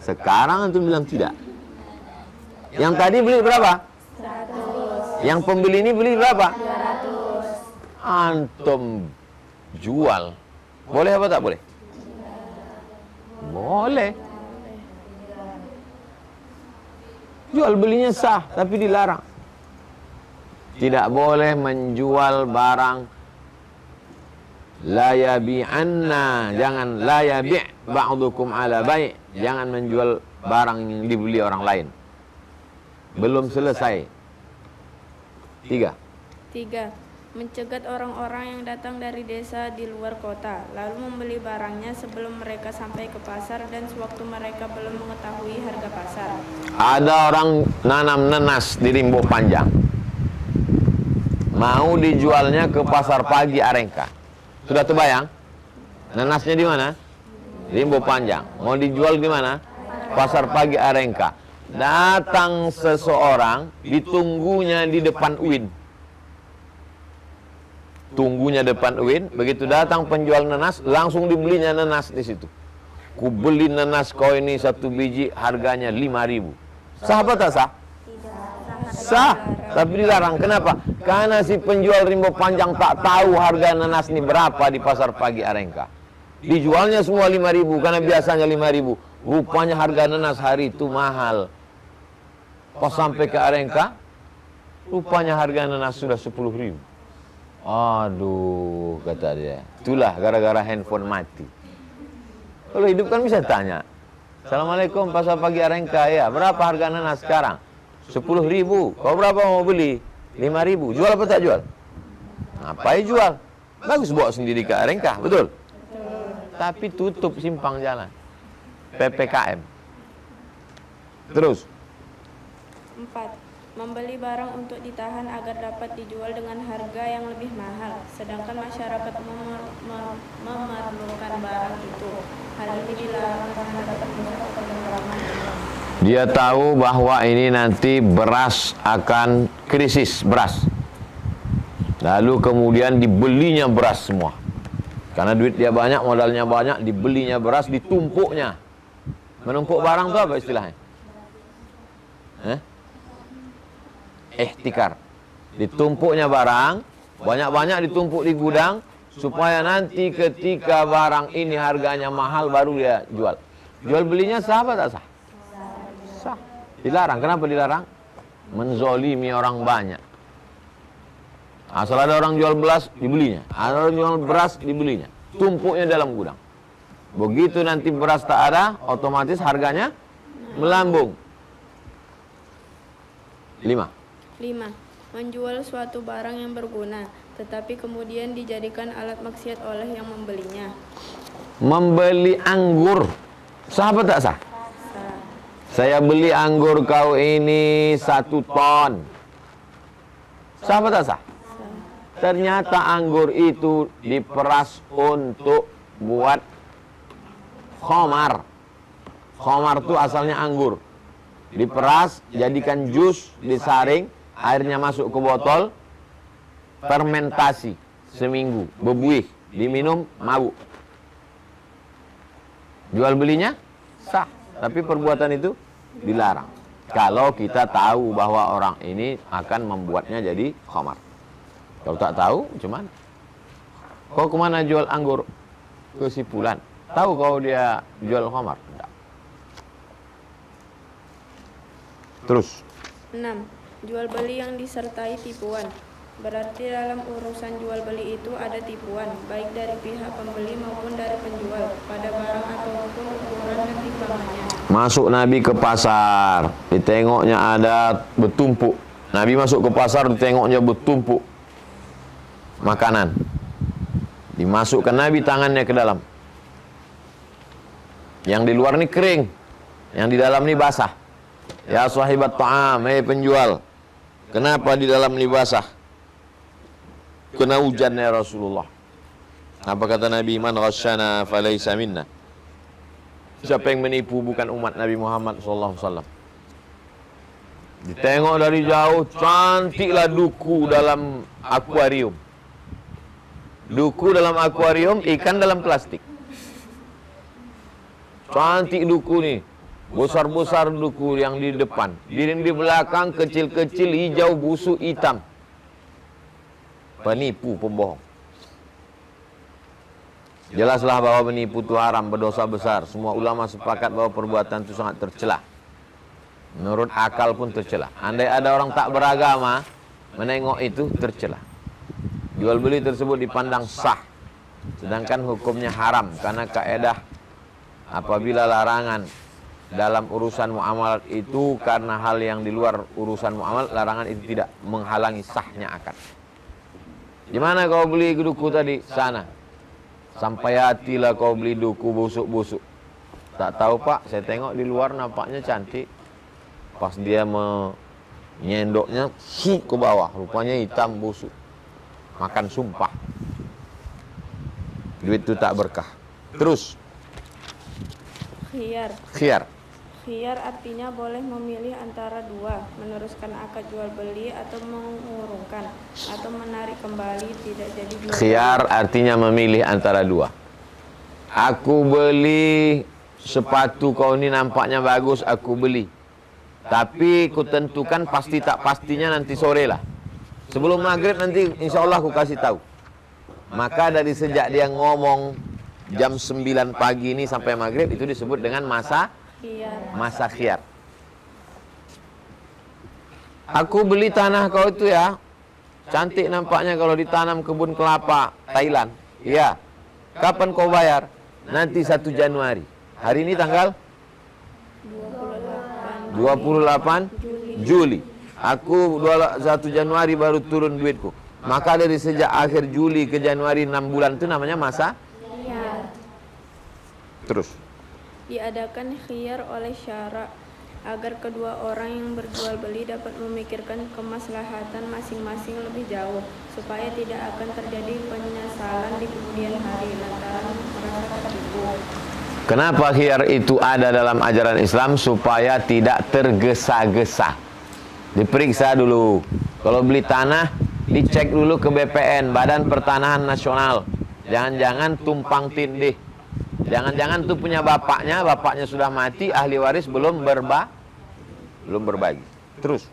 [SPEAKER 1] Sekarang antum bilang tidak. Yang tadi beli berapa? 100. Yang pembeli ini beli berapa? 200. Antum jual. Boleh apa tak boleh? Boleh. Jual belinya sah, tapi dilarang. Tidak boleh menjual barang la yabi'anna, jangan la yabi' ba'dukum ala bai', jangan menjual barang yang dibeli orang lain. Belum selesai. 3.
[SPEAKER 3] Mencegat orang-orang yang datang dari desa di luar kota, lalu membeli barangnya sebelum mereka sampai ke pasar dan sewaktu mereka belum mengetahui harga pasar.
[SPEAKER 1] Ada orang nanam nenas di Rimbo Panjang, mau dijualnya ke pasar pagi Arengka. Sudah terbayang? Nenasnya di mana? Rimbo Panjang. Mau dijual di mana? Pasar pagi Arengka. Datang seseorang, ditunggunya di depan UIN. Tunggunya depan UIN, begitu datang penjual nenas, langsung dibelinya nenas di situ. Ku beli nenas kau ini 1 biji, harganya 5.000. Sah apa tak sah? Sah, tapi dilarang. Kenapa? Karena si penjual Rimbo Panjang tak tahu harga nenas ini berapa di pasar pagi Arengka. Dijualnya semua 5.000, karena biasanya 5.000. Rupanya harga nenas hari itu mahal. Pas sampai ke Arengka, rupanya harga nenas sudah 10.000. Aduh, kata dia, itulah gara-gara handphone mati. Kalau hidup kan bisa tanya, Assalamualaikum, pasar pagi Arengka ya, berapa harga nanas sekarang? 10.000. Kau berapa mau beli? 5.000. Jual apa tak jual? Ngapain jual? Bagus bawa sendiri ke Arengka, betul? Tapi tutup simpang jalan, PPKM. Terus
[SPEAKER 3] 4. Membeli barang untuk ditahan agar dapat dijual dengan harga yang lebih mahal, sedangkan masyarakat memerlukan barang itu. Hal ini dilarang karena dapat merusak ketentraman.
[SPEAKER 1] dia tahu bahwa ini nanti beras akan krisis beras. Lalu kemudian dibelinya beras semua. Karena duit dia banyak, modalnya banyak, dibelinya beras, ditumpuknya. Menumpuk barang itu apa istilahnya? Ihtikar. Ditumpuknya barang, banyak-banyak ditumpuk di gudang, supaya nanti ketika barang ini harganya mahal baru dia jual. Jual belinya sah apa tak sah? Sah. Dilarang. Kenapa dilarang? Menzolimi orang banyak. Asal ada orang jual beras, dibelinya. Ada orang jual beras, dibelinya. Tumpuknya dalam gudang. Begitu nanti beras tak ada, otomatis harganya melambung. 5.
[SPEAKER 3] Menjual suatu barang yang berguna, tetapi kemudian dijadikan alat maksiat oleh yang membelinya.
[SPEAKER 1] Membeli anggur, sah apa tak sah?
[SPEAKER 3] Sah.
[SPEAKER 1] Saya beli anggur kau ini 1 ton. Sah apa tak sah? Ternyata anggur itu diperas untuk buat khamar. Khamar itu asalnya anggur. diperas, jadikan jus, disaring, airnya masuk ke botol, fermentasi seminggu, bebuih, diminum, mabuk. Jual belinya sah, tapi perbuatan itu dilarang. Kalau kita tahu bahwa orang ini akan membuatnya jadi khamar. Kalau tak tahu, cuman kau kemana jual anggur? Ke si Fulan. Tahu kau dia jual khamar? Tidak. Terus
[SPEAKER 3] 6. Jual beli yang disertai tipuan. Berarti dalam urusan jual beli itu ada tipuan, baik dari pihak pembeli maupun dari penjual, pada barang ataupun ukuran dan timbangannya.
[SPEAKER 1] masuk Nabi ke pasar, ditengoknya ada bertumpuk. Nabi masuk ke pasar, ditengoknya bertumpuk makanan. Dimasukkan Nabi tangannya ke dalam. Yang di luar ni kering, yang di dalam ni basah. Ya sahibat ta'am, penjual, kenapa di dalam ni basah? Kena hujan ya Rasulullah. Apa kata Nabi? Man ghasyana falaysa minna. Siapa yang menipu bukan umat Nabi Muhammad SAW. Ditengok dari jauh, cantiklah duku dalam akuarium. Duku dalam akuarium, ikan dalam plastik. Cantik duku ni. Besar-besar duku yang di depan. Di belakang kecil-kecil, hijau, busuk, hitam. Penipu, pembohong. Jelaslah bahwa menipu itu haram, berdosa besar. Semua ulama sepakat bahwa perbuatan itu sangat tercela. Menurut akal pun tercela. Andai ada orang tak beragama menengok itu, tercela. Jual beli tersebut dipandang sah, sedangkan hukumnya haram karena kaedah apabila larangan dalam urusan muamalat itu karena hal yang di luar urusan muamalat, larangan itu tidak menghalangi sahnya akad. Di mana kau beli duku tadi? Sana. Sampai hatilah kau beli duku busuk-busuk. Tak tahu pak, saya tengok di luar nampaknya cantik. Pas dia menyendoknya, ke bawah, rupanya hitam busuk. Makan sumpah. Duit itu tak berkah. Terus. Khiyar.
[SPEAKER 3] Khiyar artinya boleh memilih antara dua, meneruskan akad jual beli atau mengurungkan, atau menarik kembali tidak jadi jual beli.
[SPEAKER 1] Khiyar artinya memilih antara dua. Aku beli sepatu kau ini nampaknya bagus, aku beli. Tapi ku tentukan pasti tak pastinya nanti sore lah. Sebelum maghrib nanti insya Allah aku kasih tahu. Maka dari sejak dia ngomong jam 9 pagi ini sampai maghrib, itu disebut dengan masa khiyar. Aku beli tanah kau itu ya, cantik nampaknya kalau ditanam kebun kelapa Thailand. Iya. Kapan kau bayar? Nanti 1 Januari. Hari ini tanggal 28 Juli. Aku 1 Januari baru turun duitku. Maka dari sejak akhir Juli ke Januari 6 bulan itu namanya masa khiyar. Terus
[SPEAKER 3] Diadakan khiyar oleh syara agar kedua orang yang berjual beli dapat memikirkan kemaslahatan masing-masing lebih jauh, supaya tidak akan terjadi penyesalan di kemudian hari lantaran merasa tertipu.
[SPEAKER 1] kenapa khiyar itu ada dalam ajaran Islam? Supaya tidak tergesa-gesa. Diperiksa dulu. Kalau beli tanah, dicek dulu ke BPN, Badan Pertanahan Nasional. Jangan-jangan tumpang tindih. Jangan-jangan tuh punya bapaknya sudah mati, ahli waris belum berbagi. Terus.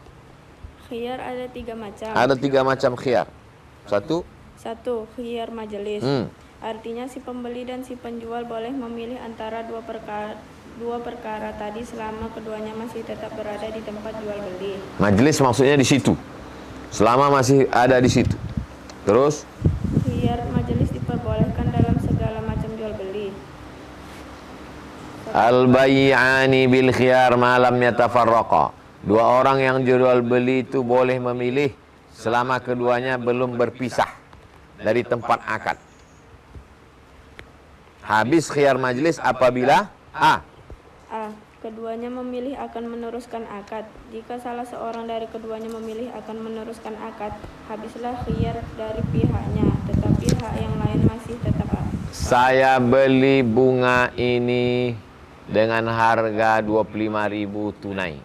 [SPEAKER 3] Khiyar ada 3 macam.
[SPEAKER 1] Ada 3 macam khiyar. Satu,
[SPEAKER 3] khiyar majelis. Artinya si pembeli dan si penjual boleh memilih antara dua perkara tadi selama keduanya masih tetap berada di tempat jual beli.
[SPEAKER 1] majelis maksudnya di situ. Selama masih ada di situ. Terus,
[SPEAKER 3] Khiyar majelis diperbolehkan dalam segala macam jual beli.
[SPEAKER 1] al-bai'ani bil khiyar ma lam yatafarraqa. Dua orang yang jual beli itu boleh memilih selama keduanya belum berpisah dari tempat akad. Habis khiyar majelis apabila A.
[SPEAKER 3] Keduanya memilih akan meneruskan akad. Jika salah seorang dari keduanya memilih akan meneruskan akad, habislah khiyar dari pihaknya, tetapi hak yang lain masih tetap A.
[SPEAKER 1] Saya beli bunga ini dengan harga 25.000 tunai.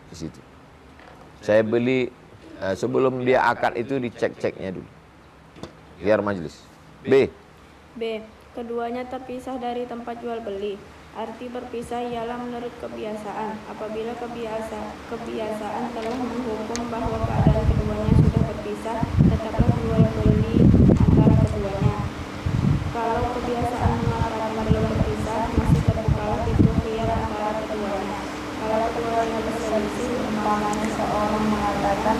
[SPEAKER 1] di situ. Saya beli sebelum dia akad itu dicek-ceknya dulu. Khiyar majlis. B.
[SPEAKER 3] Keduanya terpisah dari tempat jual beli. Arti berpisah ialah menurut kebiasaan. Apabila kebiasaan telah menghukum bahwa keadaan keduanya sudah berpisah, tetaplah jual beli antara keduanya. Kalau kebiasaan mengatakan belum berpisah, masih terbukalah pintu khiyar antara keduanya. Kalau keduanya berselisih, umpamanya seorang mengatakan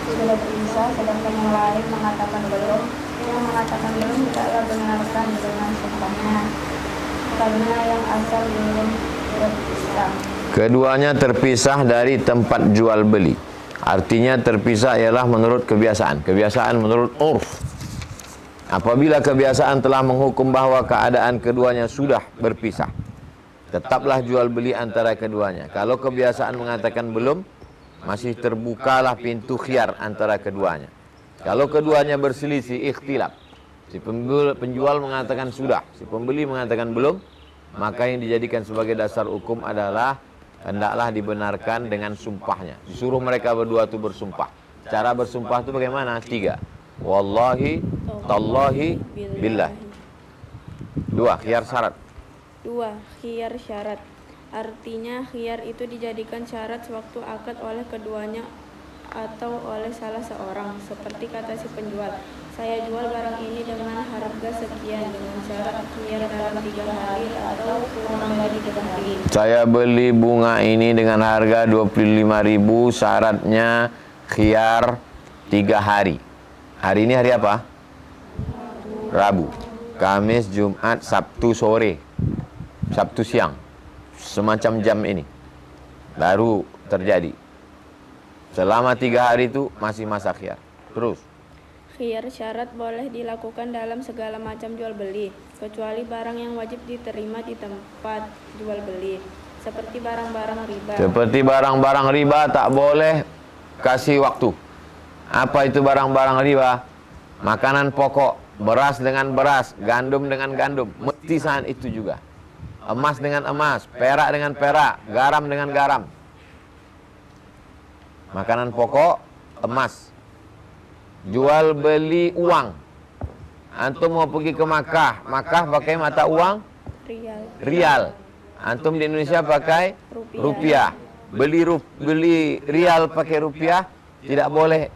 [SPEAKER 3] sudah berpisah, sedangkan yang lain mengatakan belum, yang mengatakan belum tidaklah benarkan dengan sumpahnya, karena yang asal belum berpisah.
[SPEAKER 1] Keduanya terpisah dari tempat jual beli. Artinya terpisah ialah menurut kebiasaan. Kebiasaan menurut urf. Apabila kebiasaan telah menghukum bahwa keadaan keduanya sudah berpisah, tetaplah jual beli antara keduanya. Kalau kebiasaan mengatakan belum, masih terbukalah pintu khiyar antara keduanya. Kalau keduanya berselisih, ikhtilaf, si penjual mengatakan sudah, si pembeli mengatakan belum, maka yang dijadikan sebagai dasar hukum adalah hendaklah dibenarkan dengan sumpahnya. Disuruh mereka berdua itu bersumpah. Cara bersumpah itu bagaimana? 3. Wallahi, tallahi, billah. 2. Khiyar syarat.
[SPEAKER 3] 2. Khiyar syarat. Artinya khiyar itu dijadikan syarat sewaktu akad oleh keduanya atau oleh salah seorang. Seperti kata si penjual, saya jual barang ini dengan harga sekian dengan syarat khiyar dalam 3 hari atau kurang dari 3 hari.
[SPEAKER 1] Saya beli bunga ini dengan harga 25.000, syaratnya khiyar 3 hari. Hari ini hari apa? Rabu, Kamis, Jumat, Sabtu sore, Sabtu siang, semacam jam ini baru terjadi. Selama 3 hari itu masih masa khiyar. Terus
[SPEAKER 3] Khiyar syarat boleh dilakukan dalam segala macam jual beli, kecuali barang yang wajib diterima di tempat jual beli, seperti barang-barang riba.
[SPEAKER 1] seperti barang-barang riba tak boleh kasih waktu. Apa itu barang-barang riba? Makanan pokok, beras dengan beras, gandum dengan gandum, mesti saat itu juga. Emas dengan emas, perak dengan perak, garam dengan garam. Makanan pokok, emas. Jual beli uang. Antum mau pergi ke Makkah, Makkah pakai mata uang rial. Antum di Indonesia pakai rupiah. Beli rial pakai rupiah tidak boleh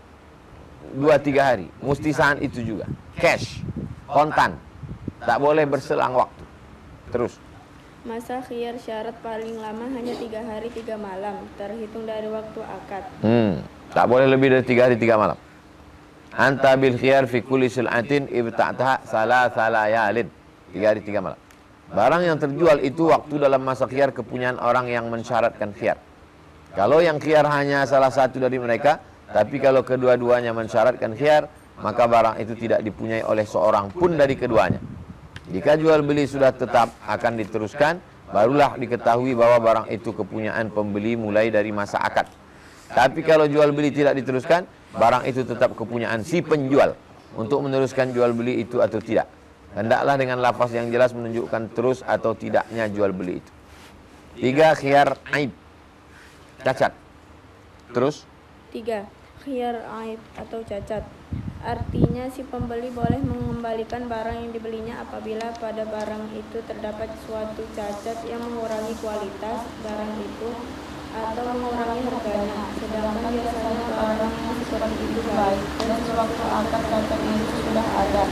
[SPEAKER 1] 2-3 hari, mesti saat itu juga. Cash, kontan, tak boleh berselang waktu. Terus
[SPEAKER 3] Masa khiyar syarat paling lama hanya 3 hari 3 malam, terhitung dari waktu akad.
[SPEAKER 1] Tak boleh lebih dari 3 hari 3 malam. Anta bil khiyar fi kulli sil'atin ibta'taha salasa layalin. 3 hari 3 malam. Barang yang terjual itu waktu dalam masa khiyar kepunyaan orang yang mensyaratkan khiyar. Kalau yang khiyar hanya salah satu dari mereka, tapi kalau kedua-duanya mensyaratkan khiyar, maka barang itu tidak dipunyai oleh seorang pun dari keduanya. Jika jual beli sudah tetap akan diteruskan, barulah diketahui bahwa barang itu kepunyaan pembeli mulai dari masa akad. Tapi kalau jual beli tidak diteruskan, barang itu tetap kepunyaan si penjual untuk meneruskan jual beli itu atau tidak. Hendaklah dengan lafaz yang jelas menunjukkan terus atau tidaknya jual beli itu. 3. Khiyar aib, cacat. Terus
[SPEAKER 3] 3. Khiyar aib atau cacat. Artinya si pembeli boleh mengembalikan barang yang dibelinya apabila pada barang itu terdapat suatu cacat yang mengurangi kualitas barang itu atau mengurangi harganya. Sedangkan biasanya barang yang seperti itu baik dan sewaktu akad cacat itu sudah ada,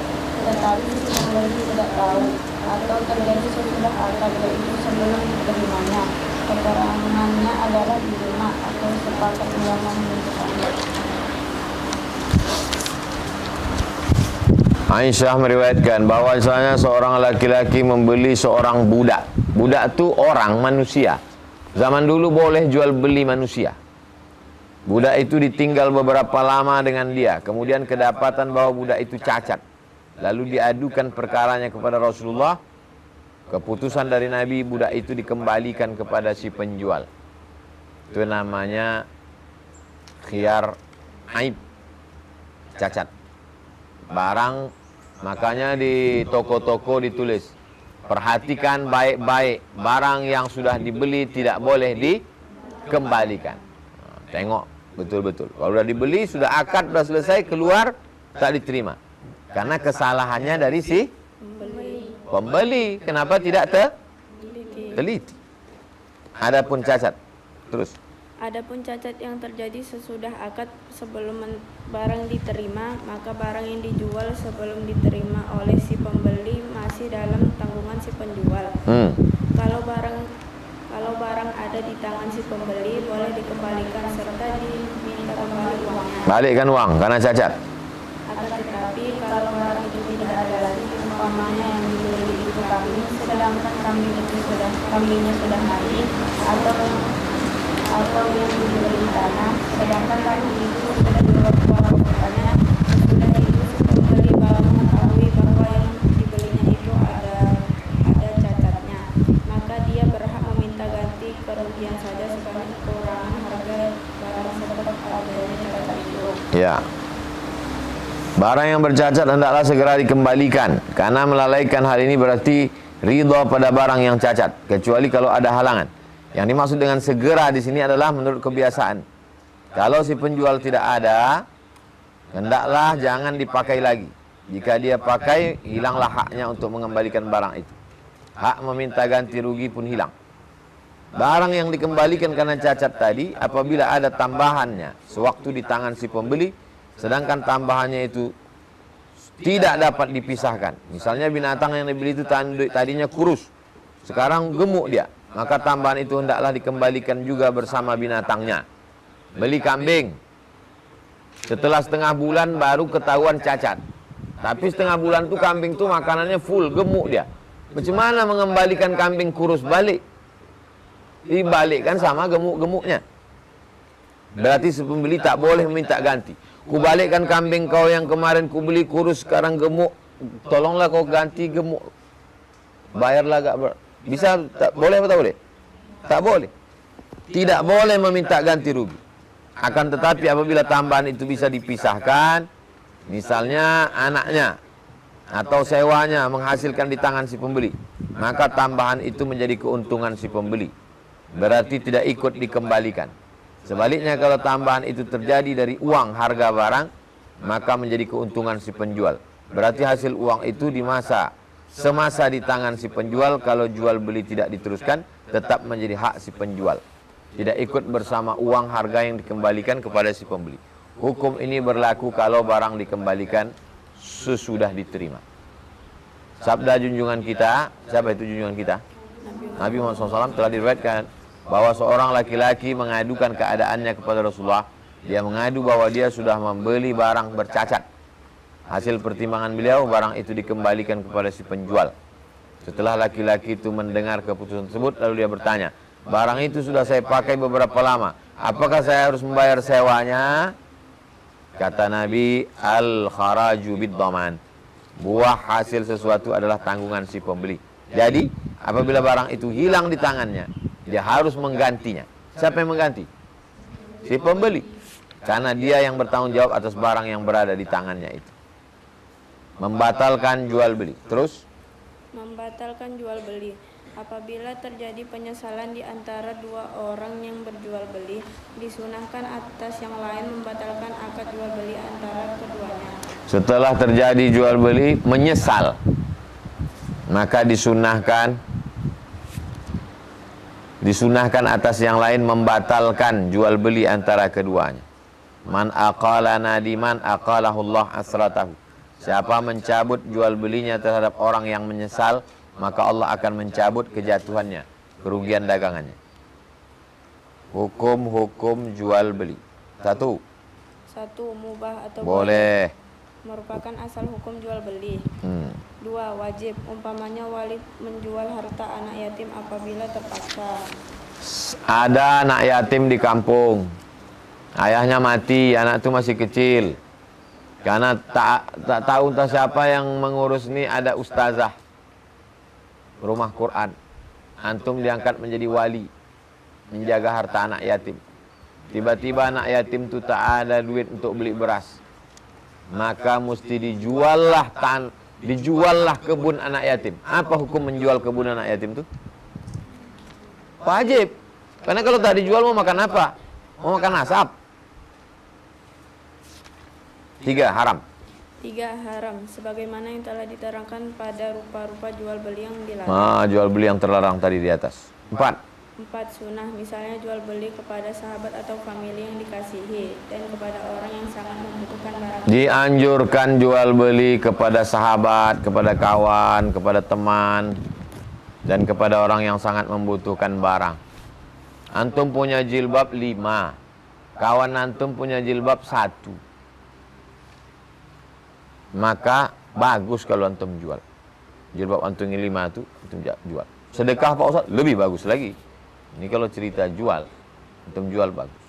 [SPEAKER 3] tetapi si pembeli tidak tahu atau terjadi sesudah akad, yaitu sebelum diterimanya. Keterangannya adalah diterima atau sepakat ulama menentukannya.
[SPEAKER 1] Aisyah meriwayatkan bahwasanya seorang laki-laki membeli seorang budak. Budak itu orang, manusia. Zaman dulu boleh jual beli manusia. Budak itu ditinggal beberapa lama dengan dia. Kemudian kedapatan bahwa budak itu cacat. Lalu diadukan perkaranya kepada Rasulullah. Keputusan dari Nabi, budak itu dikembalikan kepada si penjual. Itu namanya khiyar aib, cacat. Barang, makanya di toko-toko ditulis, perhatikan baik-baik, barang yang sudah dibeli tidak boleh dikembalikan. Tengok betul-betul. Kalau sudah dibeli, sudah akad, sudah selesai, keluar, tak diterima. Karena kesalahannya dari si pembeli. Kenapa tidak teliti? Adapun cacat. Terus.
[SPEAKER 3] Adapun cacat yang terjadi sesudah akad sebelum barang diterima, maka barang yang dijual sebelum diterima oleh si pembeli masih dalam tanggungan si penjual. Kalau barang ada di tangan si pembeli, boleh dikembalikan serta diminta kembali uangnya.
[SPEAKER 1] Balikkan uang karena cacat.
[SPEAKER 3] Akan tetapi kalau barang itu tidak ada lagi, umpamanya yang dibeli itu kambing, sedangkan kambingnya sudah mati, atau yang dibeli tanah, sedangkan kambing itu sudah dibawa kotanya, sesudah itu si pembeli mengetahui bahwa yang dibelinya itu ada cacatnya, maka dia berhak meminta ganti kerugian saja sebanyak kekurangan harga barang sebab adanya cacat itu.
[SPEAKER 1] Ya. Barang yang bercacat hendaklah segera dikembalikan, karena melalaikan hal ini berarti ridha pada barang yang cacat, kecuali kalau ada halangan. Yang dimaksud dengan segera di sini adalah menurut kebiasaan. Kalau si penjual tidak ada, hendaklah jangan dipakai lagi. Jika dia pakai, hilanglah haknya untuk mengembalikan barang itu. Hak meminta ganti rugi pun hilang. Barang yang dikembalikan karena cacat tadi, apabila ada tambahannya sewaktu di tangan si pembeli, sedangkan tambahannya itu tidak dapat dipisahkan. Misalnya binatang yang dibeli itu tadinya kurus, sekarang gemuk dia, maka tambahan itu hendaklah dikembalikan juga bersama binatangnya. Beli kambing, setelah setengah bulan baru ketahuan cacat. Tapi setengah bulan itu kambing itu makanannya full, gemuk dia. Macam mana mengembalikan kambing kurus balik? Dibalikkan sama gemuk-gemuknya. Berarti si pembeli tak boleh minta ganti. Ku balikkan kambing kau yang kemarin ku beli kurus, sekarang gemuk, tolonglah kau ganti gemuk. Bayarlah gak bisa, tak boleh atau tak boleh? Tak boleh. Tidak boleh meminta ganti rugi. Akan tetapi apabila tambahan itu bisa dipisahkan, misalnya anaknya atau sewanya menghasilkan di tangan si pembeli, maka tambahan itu menjadi keuntungan si pembeli. Berarti tidak ikut dikembalikan. Sebaliknya kalau tambahan itu terjadi dari uang harga barang, maka menjadi keuntungan si penjual. Berarti hasil uang itu semasa di tangan si penjual. Kalau jual beli tidak diteruskan, tetap menjadi hak si penjual. Tidak ikut bersama uang harga yang dikembalikan kepada si pembeli. Hukum ini berlaku kalau barang dikembalikan sesudah diterima. Sabda junjungan kita, siapa itu junjungan kita? Nabi Muhammad SAW telah diriwayatkan bahwa seorang laki-laki mengadukan keadaannya kepada Rasulullah. Dia mengadu bahwa dia sudah membeli barang bercacat. Hasil pertimbangan beliau, barang itu dikembalikan kepada si penjual. Setelah laki-laki itu mendengar keputusan tersebut, lalu dia bertanya, barang itu sudah saya pakai beberapa lama, apakah saya harus membayar sewanya? Kata Nabi, al-kharaju bid-dhaman. Buah hasil sesuatu adalah tanggungan si pembeli. Jadi, apabila barang itu hilang di tangannya, dia harus menggantinya. Siapa yang mengganti? Si pembeli. Karena dia yang bertanggung jawab atas barang yang berada di tangannya itu. Membatalkan jual beli. Terus?
[SPEAKER 3] Membatalkan jual beli. Apabila terjadi penyesalan di antara dua orang yang berjual beli, disunahkan atas yang lain membatalkan akad jual beli antara keduanya.
[SPEAKER 1] Setelah terjadi jual beli, menyesal, maka disunahkan atas yang lain membatalkan jual beli antara keduanya. Man aqala nadiman aqalahullah asratahu. Siapa mencabut jual belinya terhadap orang yang menyesal, maka Allah akan mencabut kejatuhannya, kerugian dagangannya. Hukum-hukum jual beli. Satu,
[SPEAKER 3] mubah atau
[SPEAKER 1] boleh,
[SPEAKER 3] merupakan asal hukum jual beli. 2, wajib, umpamanya wali menjual harta anak yatim apabila terpaksa.
[SPEAKER 1] Ada anak yatim di kampung, ayahnya mati, anak itu masih kecil. Karena tak tahu entah siapa yang mengurus ini, ada ustazah rumah Quran. Antum diangkat menjadi wali, menjaga harta anak yatim. Tiba-tiba anak yatim itu tak ada duit untuk beli beras, maka mesti dijuallah kebun anak yatim. Apa hukum menjual kebun anak yatim itu? Wajib. Karena kalau tak dijual mau makan apa? Mau makan asap. 3 haram.
[SPEAKER 3] 3 haram, sebagaimana yang telah diterangkan pada rupa-rupa jual beli yang dilarang.
[SPEAKER 1] Jual beli yang terlarang tadi di atas. 4
[SPEAKER 3] sunnah, misalnya jual beli kepada sahabat atau famili yang dikasihi dan kepada orang yang sangat membutuhkan barang.
[SPEAKER 1] Dianjurkan jual beli kepada sahabat, kepada kawan, kepada teman, dan kepada orang yang sangat membutuhkan barang. Antum punya jilbab 5, kawan antum punya jilbab 1. Maka bagus kalau antum jual. Jilbab antum yang 5 itu antum jual. Sedekah Pak Ustaz lebih bagus lagi. Ini kalau cerita jual, antum jual bagus.